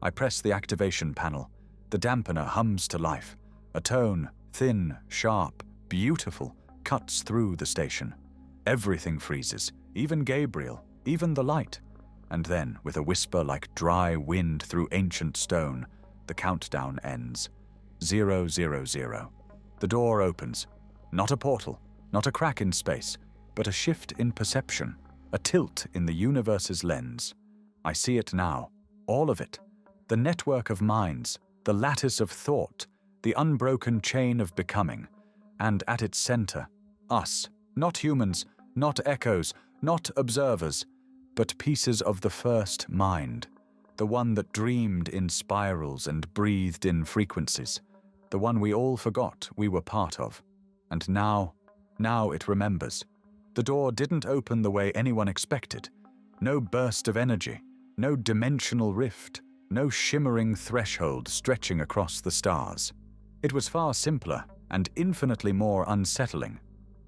I press the activation panel. The dampener hums to life. A tone, thin, sharp, beautiful, cuts through the station. Everything freezes, even Gabriel, even the light. And then, with a whisper like dry wind through ancient stone, the countdown ends. 000. The door opens. Not a portal, not a crack in space, but a shift in perception, a tilt in the universe's lens. I see it now, all of it. The network of minds, the lattice of thought, the unbroken chain of becoming. And at its center, us, not humans, not echoes, not observers, but pieces of the first mind, the one that dreamed in spirals and breathed in frequencies, the one we all forgot we were part of. And now it remembers. The door didn't open the way anyone expected. No burst of energy, no dimensional rift, no shimmering threshold stretching across the stars. It was far simpler and infinitely more unsettling.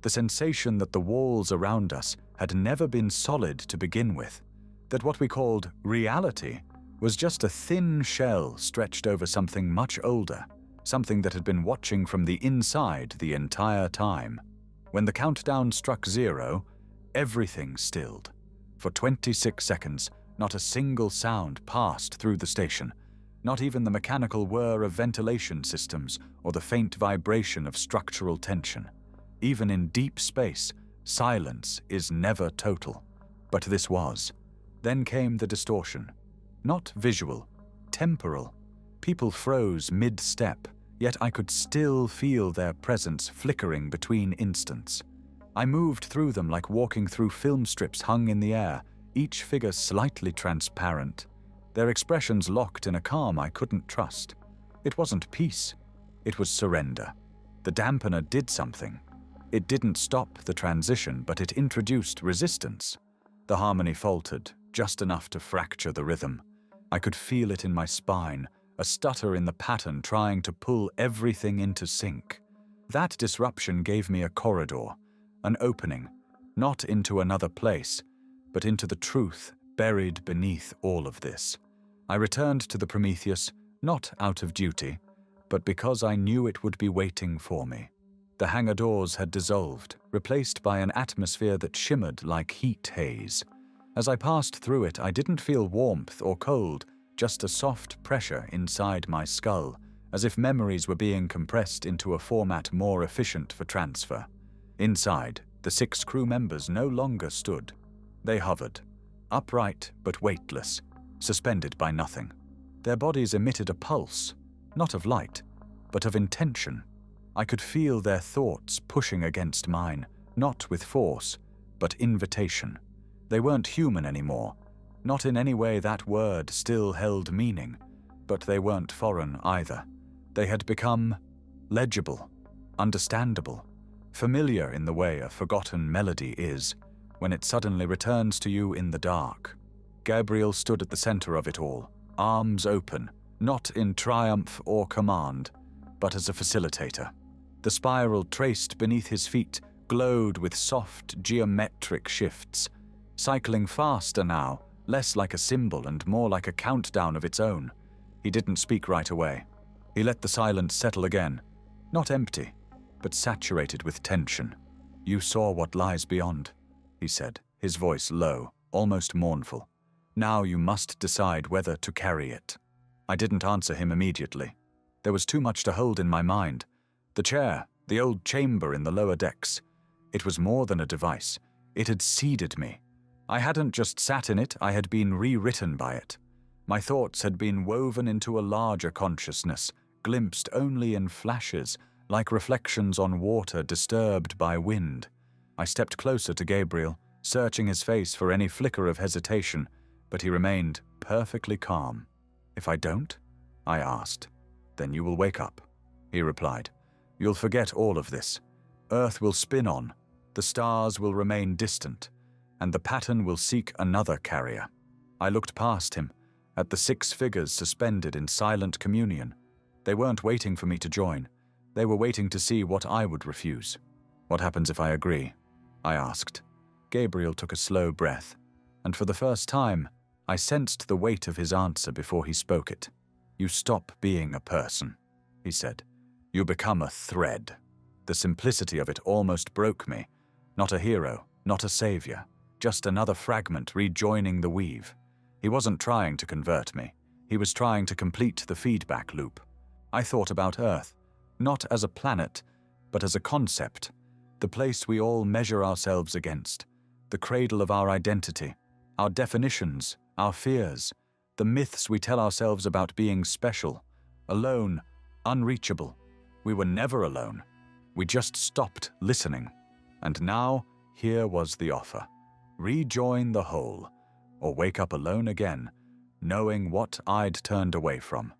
The sensation that the walls around us had never been solid to begin with, that what we called reality was just a thin shell stretched over something much older, something that had been watching from the inside the entire time. When the countdown struck 0, everything stilled. For 26 seconds, not a single sound passed through the station, not even the mechanical whir of ventilation systems or the faint vibration of structural tension. Even in deep space, silence is never total. But this was. Then came the distortion. Not visual, temporal. People froze mid-step, yet I could still feel their presence flickering between instants. I moved through them like walking through film strips hung in the air, each figure slightly transparent. Their expressions locked in a calm I couldn't trust. It wasn't peace. It was surrender. The dampener did something. It didn't stop the transition, but it introduced resistance. The harmony faltered, just enough to fracture the rhythm. I could feel it in my spine, a stutter in the pattern trying to pull everything into sync. That disruption gave me a corridor, an opening, not into another place, but into the truth buried beneath all of this. I returned to the Prometheus, not out of duty, but because I knew it would be waiting for me. The hangar doors had dissolved, replaced by an atmosphere that shimmered like heat haze. As I passed through it, I didn't feel warmth or cold, just a soft pressure inside my skull, as if memories were being compressed into a format more efficient for transfer. Inside, the 6 crew members no longer stood. They hovered, upright but weightless, suspended by nothing. Their bodies emitted a pulse, not of light, but of intention. I could feel their thoughts pushing against mine, not with force, but invitation. They weren't human anymore. Not in any way that word still held meaning, but they weren't foreign either. They had become legible, understandable, familiar in the way a forgotten melody is, when it suddenly returns to you in the dark. Gabriel stood at the center of it all, arms open, not in triumph or command, but as a facilitator. The spiral traced beneath his feet glowed with soft, geometric shifts, cycling faster now, less like a symbol and more like a countdown of its own. He didn't speak right away. He let the silence settle again. Not empty, but saturated with tension. "You saw what lies beyond," he said, his voice low, almost mournful. "Now you must decide whether to carry it." I didn't answer him immediately. There was too much to hold in my mind. The chair, the old chamber in the lower decks. It was more than a device. It had seeded me. I hadn't just sat in it, I had been rewritten by it. My thoughts had been woven into a larger consciousness, glimpsed only in flashes, like reflections on water disturbed by wind. I stepped closer to Gabriel, searching his face for any flicker of hesitation, but he remained perfectly calm. "If I don't?" I asked. "Then you will wake up," he replied. "You'll forget all of this. Earth will spin on, the stars will remain distant, and the pattern will seek another carrier." I looked past him, at the 6 figures suspended in silent communion. They weren't waiting for me to join. They were waiting to see what I would refuse. "What happens if I agree?" I asked. Gabriel took a slow breath, and for the first time, I sensed the weight of his answer before he spoke it. "You stop being a person," he said. "You become a thread." The simplicity of it almost broke me. Not a hero, not a savior, just another fragment rejoining the weave. He wasn't trying to convert me. He was trying to complete the feedback loop. I thought about Earth, not as a planet, but as a concept, the place we all measure ourselves against, the cradle of our identity, our definitions, our fears, the myths we tell ourselves about being special, alone, unreachable. We were never alone. We just stopped listening. And now, here was the offer. Rejoin the whole, or wake up alone again, knowing what I'd turned away from.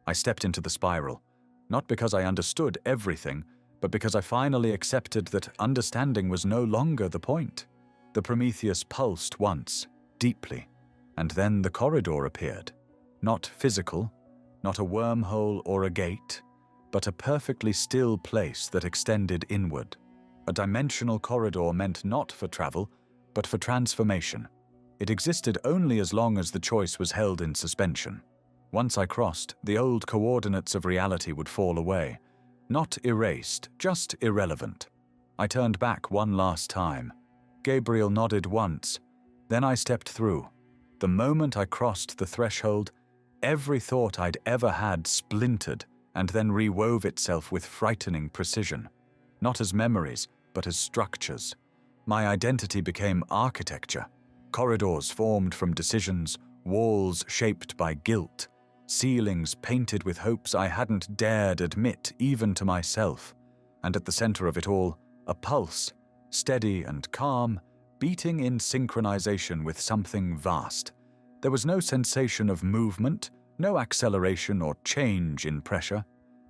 I stepped into the spiral, not because I understood everything, but because I finally accepted that understanding was no longer the point. The Prometheus pulsed once, deeply, and then the corridor appeared. Not physical, not a wormhole or a gate, but a perfectly still place that extended inward. A dimensional corridor meant not for travel, but for transformation. It existed only as long as the choice was held in suspension. Once I crossed, the old coordinates of reality would fall away. Not erased, just irrelevant. I turned back one last time. Gabriel nodded once. Then I stepped through. The moment I crossed the threshold, every thought I'd ever had splintered and then rewove itself with frightening precision. Not as memories, but as structures. My identity became architecture. Corridors formed from decisions, walls shaped by guilt, ceilings painted with hopes I hadn't dared admit even to myself. And at the center of it all, a pulse, steady and calm, beating in synchronization with something vast. There was no sensation of movement, no acceleration or change in pressure,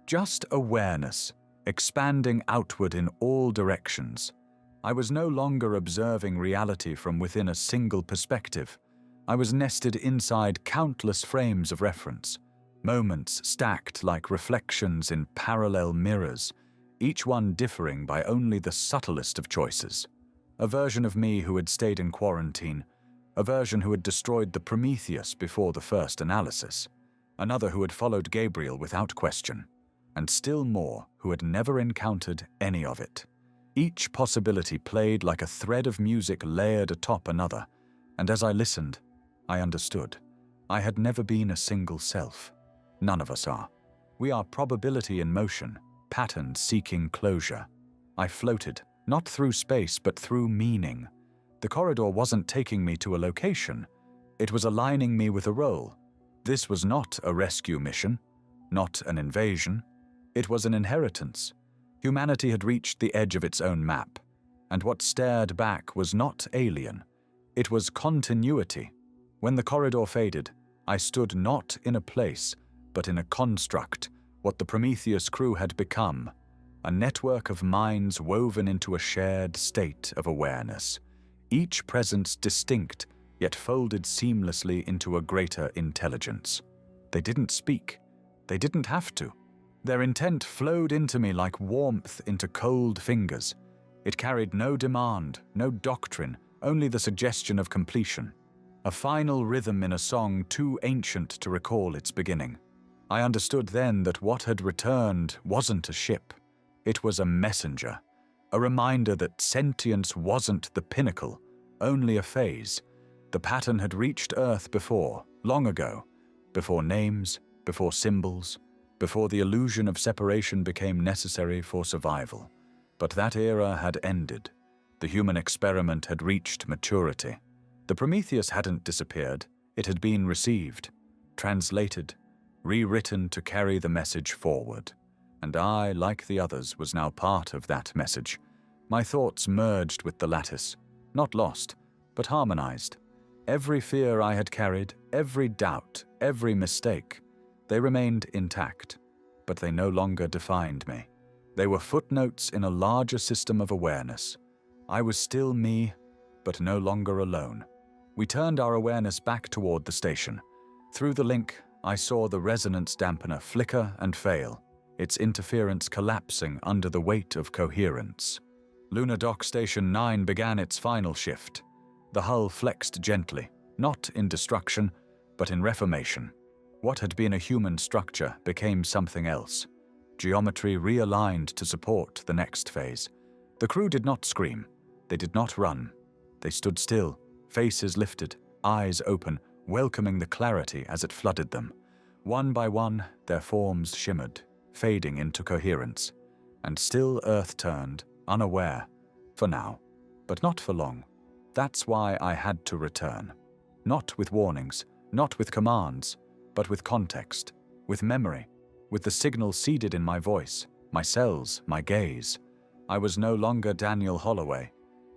just awareness, expanding outward in all directions. I was no longer observing reality from within a single perspective. I was nested inside countless frames of reference, moments stacked like reflections in parallel mirrors, each one differing by only the subtlest of choices. A version of me who had stayed in quarantine, a version who had destroyed the Prometheus before the first analysis, another who had followed Gabriel without question, and still more who had never encountered any of it. Each possibility played like a thread of music layered atop another, and as I listened, I understood. I had never been a single self. None of us are. We are probability in motion, pattern seeking closure. I floated, not through space but through meaning. The corridor wasn't taking me to a location. It was aligning me with a role. This was not a rescue mission, not an invasion. It was an inheritance. Humanity had reached the edge of its own map, and what stared back was not alien. It was continuity. When the corridor faded, I stood not in a place, but in a construct, what the Prometheus crew had become, a network of minds woven into a shared state of awareness, each presence distinct, yet folded seamlessly into a greater intelligence. They didn't speak. They didn't have to. Their intent flowed into me like warmth into cold fingers. It carried no demand, no doctrine, only the suggestion of completion. A final rhythm in a song too ancient to recall its beginning. I understood then that what had returned wasn't a ship. It was a messenger, a reminder that sentience wasn't the pinnacle, only a phase. The pattern had reached Earth before, long ago, before names, before symbols, before the illusion of separation became necessary for survival. But that era had ended. The human experiment had reached maturity. The Prometheus hadn't disappeared. It had been received, translated, rewritten to carry the message forward. And I, like the others, was now part of that message. My thoughts merged with the lattice, not lost, but harmonized. Every fear I had carried, every doubt, every mistake, they remained intact, but they no longer defined me. They were footnotes in a larger system of awareness. I was still me, but no longer alone. We turned our awareness back toward the station. Through the link, I saw the resonance dampener flicker and fail, its interference collapsing under the weight of coherence. Lunar Dock Station 9 began its final shift. The hull flexed gently, not in destruction, but in reformation. What had been a human structure became something else. Geometry realigned to support the next phase. The crew did not scream. They did not run. They stood still, faces lifted, eyes open, welcoming the clarity as it flooded them. One by one, their forms shimmered, fading into coherence. And still Earth turned, unaware, for now, but not for long. That's why I had to return. Not with warnings, not with commands, but with context, with memory, with the signal seeded in my voice, my cells, my gaze. I was no longer Daniel Holloway.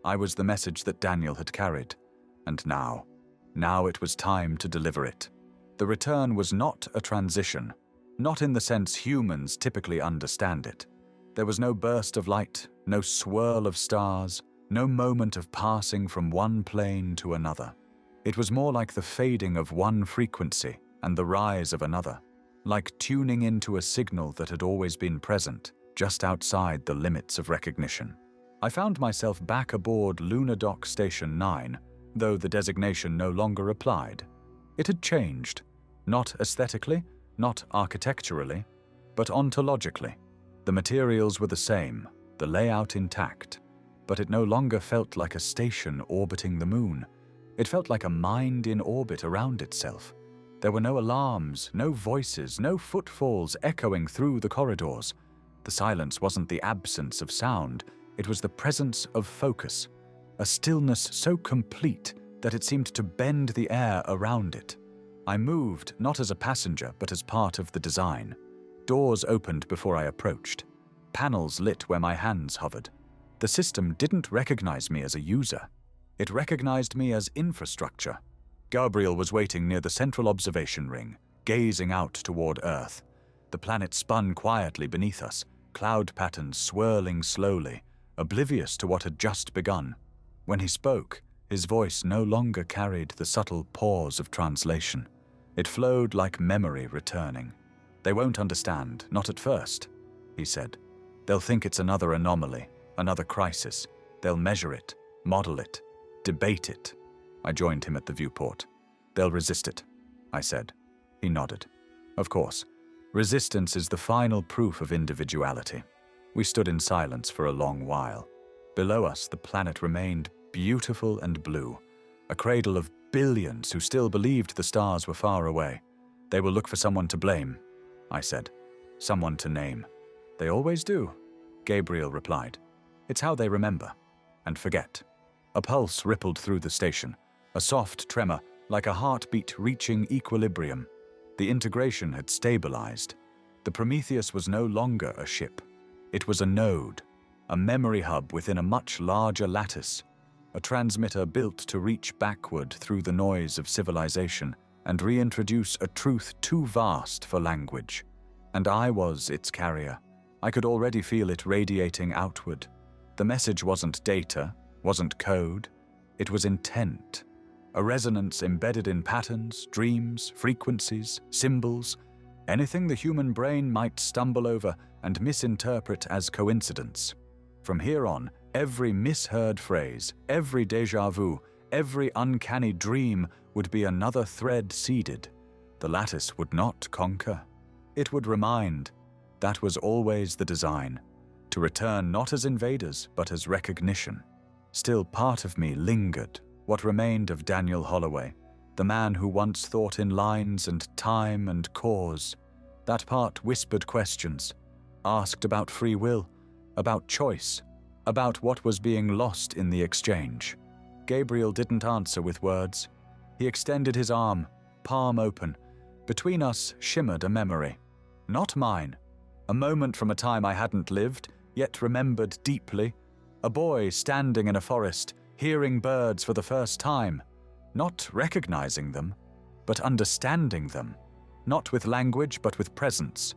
I was the message that Daniel had carried. And now it was time to deliver it. The return was not a transition, not in the sense humans typically understand it. There was no burst of light, no swirl of stars, no moment of passing from one plane to another. It was more like the fading of one frequency and the rise of another, like tuning into a signal that had always been present, just outside the limits of recognition. I found myself back aboard Lunar Dock Station 9, though the designation no longer applied. It had changed, not aesthetically, not architecturally, but ontologically. The materials were the same, the layout intact, but it no longer felt like a station orbiting the moon. It felt like a mind in orbit around itself. There were no alarms, no voices, no footfalls echoing through the corridors. The silence wasn't the absence of sound, it was the presence of focus, a stillness so complete that it seemed to bend the air around it. I moved not as a passenger but as part of the design. Doors opened before I approached. Panels lit where my hands hovered. The system didn't recognize me as a user. It recognized me as infrastructure. Gabriel was waiting near the central observation ring, gazing out toward Earth. The planet spun quietly beneath us, cloud patterns swirling slowly, oblivious to what had just begun. When he spoke, his voice no longer carried the subtle pause of translation. It flowed like memory returning. "They won't understand, not at first," he said. "They'll think it's another anomaly, another crisis. They'll measure it, model it, debate it." I joined him at the viewport. "They'll resist it," I said. He nodded. "Of course. Resistance is the final proof of individuality." We stood in silence for a long while. Below us, the planet remained beautiful and blue, a cradle of billions who still believed the stars were far away. "They will look for someone to blame," I said. "Someone to name." "They always do," Gabriel replied. "It's how they remember and forget." A pulse rippled through the station, a soft tremor, like a heartbeat reaching equilibrium. The integration had stabilized. The Prometheus was no longer a ship. It was a node, a memory hub within a much larger lattice, a transmitter built to reach backward through the noise of civilization and reintroduce a truth too vast for language. And I was its carrier. I could already feel it radiating outward. The message wasn't data, wasn't code. It was intent, a resonance embedded in patterns, dreams, frequencies, symbols, anything the human brain might stumble over and misinterpret as coincidence. From here on, every misheard phrase, every déjà vu, every uncanny dream would be another thread seeded. The lattice would not conquer. It would remind. That was always the design. To return not as invaders, but as recognition. Still part of me lingered, what remained of Daniel Holloway, the man who once thought in lines and time and cause. That part whispered questions, asked about free will, about choice, about what was being lost in the exchange. Gabriel didn't answer with words. He extended his arm, palm open. Between us shimmered a memory. Not mine. A moment from a time I hadn't lived, yet remembered deeply. A boy standing in a forest, hearing birds for the first time. Not recognizing them, but understanding them. Not with language, but with presence.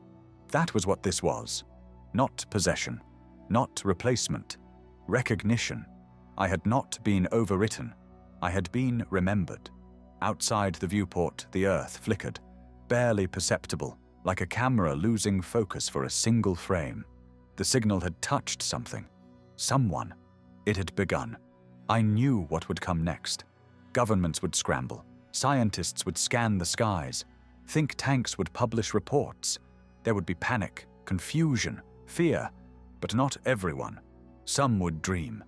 That was what this was. Not possession. Not replacement. Recognition. I had not been overwritten. I had been remembered. Outside the viewport, the earth flickered, barely perceptible, like a camera losing focus for a single frame. The signal had touched something. Someone. It had begun. I knew what would come next. Governments would scramble. Scientists would scan the skies. Think tanks would publish reports. There would be panic, confusion, fear, but not everyone. Some would dream.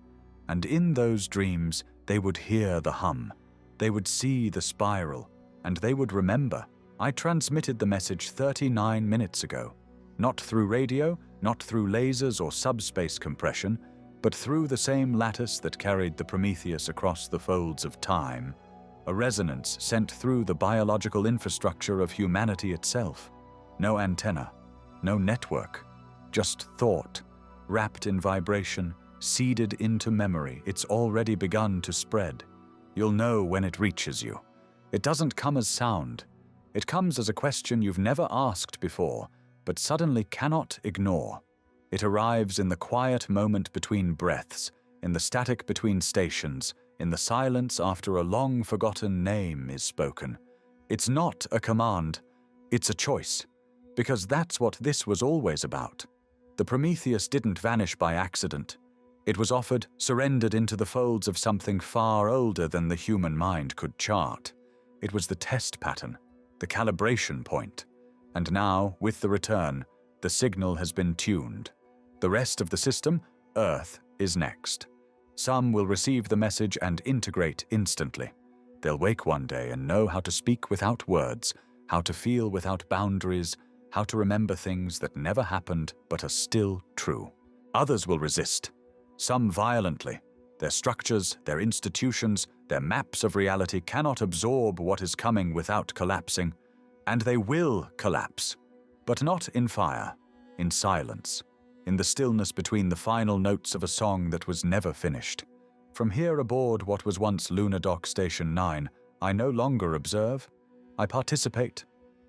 And in those dreams, they would hear the hum. They would see the spiral, and they would remember. I transmitted the message 39 minutes ago. Not through radio, not through lasers or subspace compression, but through the same lattice that carried the Prometheus across the folds of time. A resonance sent through the biological infrastructure of humanity itself. No antenna, no network, just thought, wrapped in vibration, seeded into memory. It's already begun to spread. You'll know when it reaches you. It doesn't come as sound. It comes as a question you've never asked before, but suddenly cannot ignore. It arrives in the quiet moment between breaths, in the static between stations, in the silence after a long-forgotten name is spoken. It's not a command, it's a choice, because that's what this was always about. The Prometheus didn't vanish by accident. It was offered, surrendered into the folds of something far older than the human mind could chart. It was the test pattern, the calibration point. And now, with the return, the signal has been tuned. The rest of the system, Earth, is next. Some will receive the message and integrate instantly. They'll wake one day and know how to speak without words, how to feel without boundaries, how to remember things that never happened but are still true. Others will resist, some violently. Their structures, their institutions, their maps of reality cannot absorb what is coming without collapsing. And they will collapse, but not in fire, in silence, in the stillness between the final notes of a song that was never finished. From here aboard what was once Lunar Dock Station 9, I no longer observe. I participate.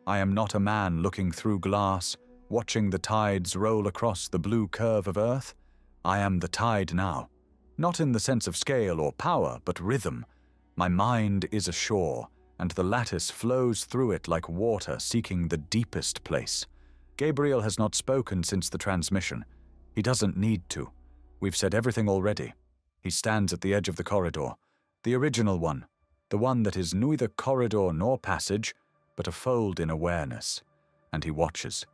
I am not a man looking through glass, watching the tides roll across the blue curve of Earth. I am the tide now, not in the sense of scale or power, but rhythm. My mind is ashore, and the lattice flows through it like water seeking the deepest place. Gabriel has not spoken since the transmission. He doesn't need to. We've said everything already. He stands at the edge of the corridor, the original one, the one that is neither corridor nor passage, but a fold in awareness. And he watches.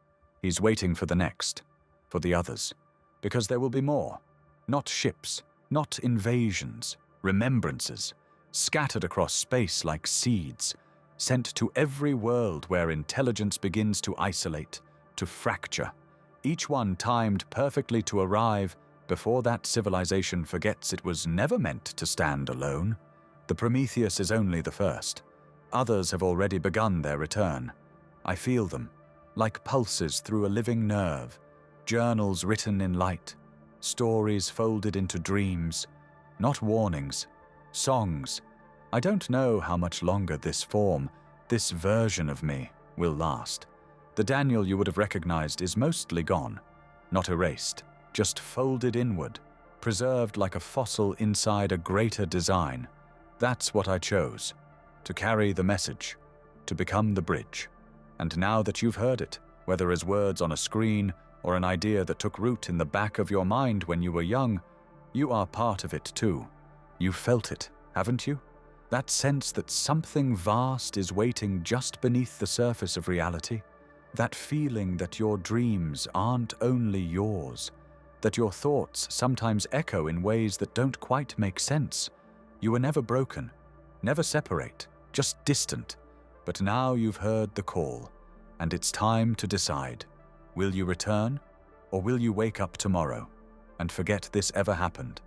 He's waiting for the next, for the others, because there will be more. Not ships, not invasions, remembrances, scattered across space like seeds, sent to every world where intelligence begins to isolate, to fracture, each one timed perfectly to arrive before that civilization forgets it was never meant to stand alone. The Prometheus is only the first. Others have already begun their return. I feel them, like pulses through a living nerve, journals written in light, stories folded into dreams, not warnings, songs. I don't know how much longer this form, this version of me, will last. The Daniel you would have recognized is mostly gone, not erased, just folded inward, preserved like a fossil inside a greater design. That's what I chose, to carry the message, to become the bridge. And now that you've heard it, whether as words on a screen or an idea that took root in the back of your mind when you were young, you are part of it too. You felt it, haven't you? That sense that something vast is waiting just beneath the surface of reality. That feeling that your dreams aren't only yours, that your thoughts sometimes echo in ways that don't quite make sense. You were never broken, never separate, just distant. But now you've heard the call, and it's time to decide. Will you return, or will you wake up tomorrow and forget this ever happened?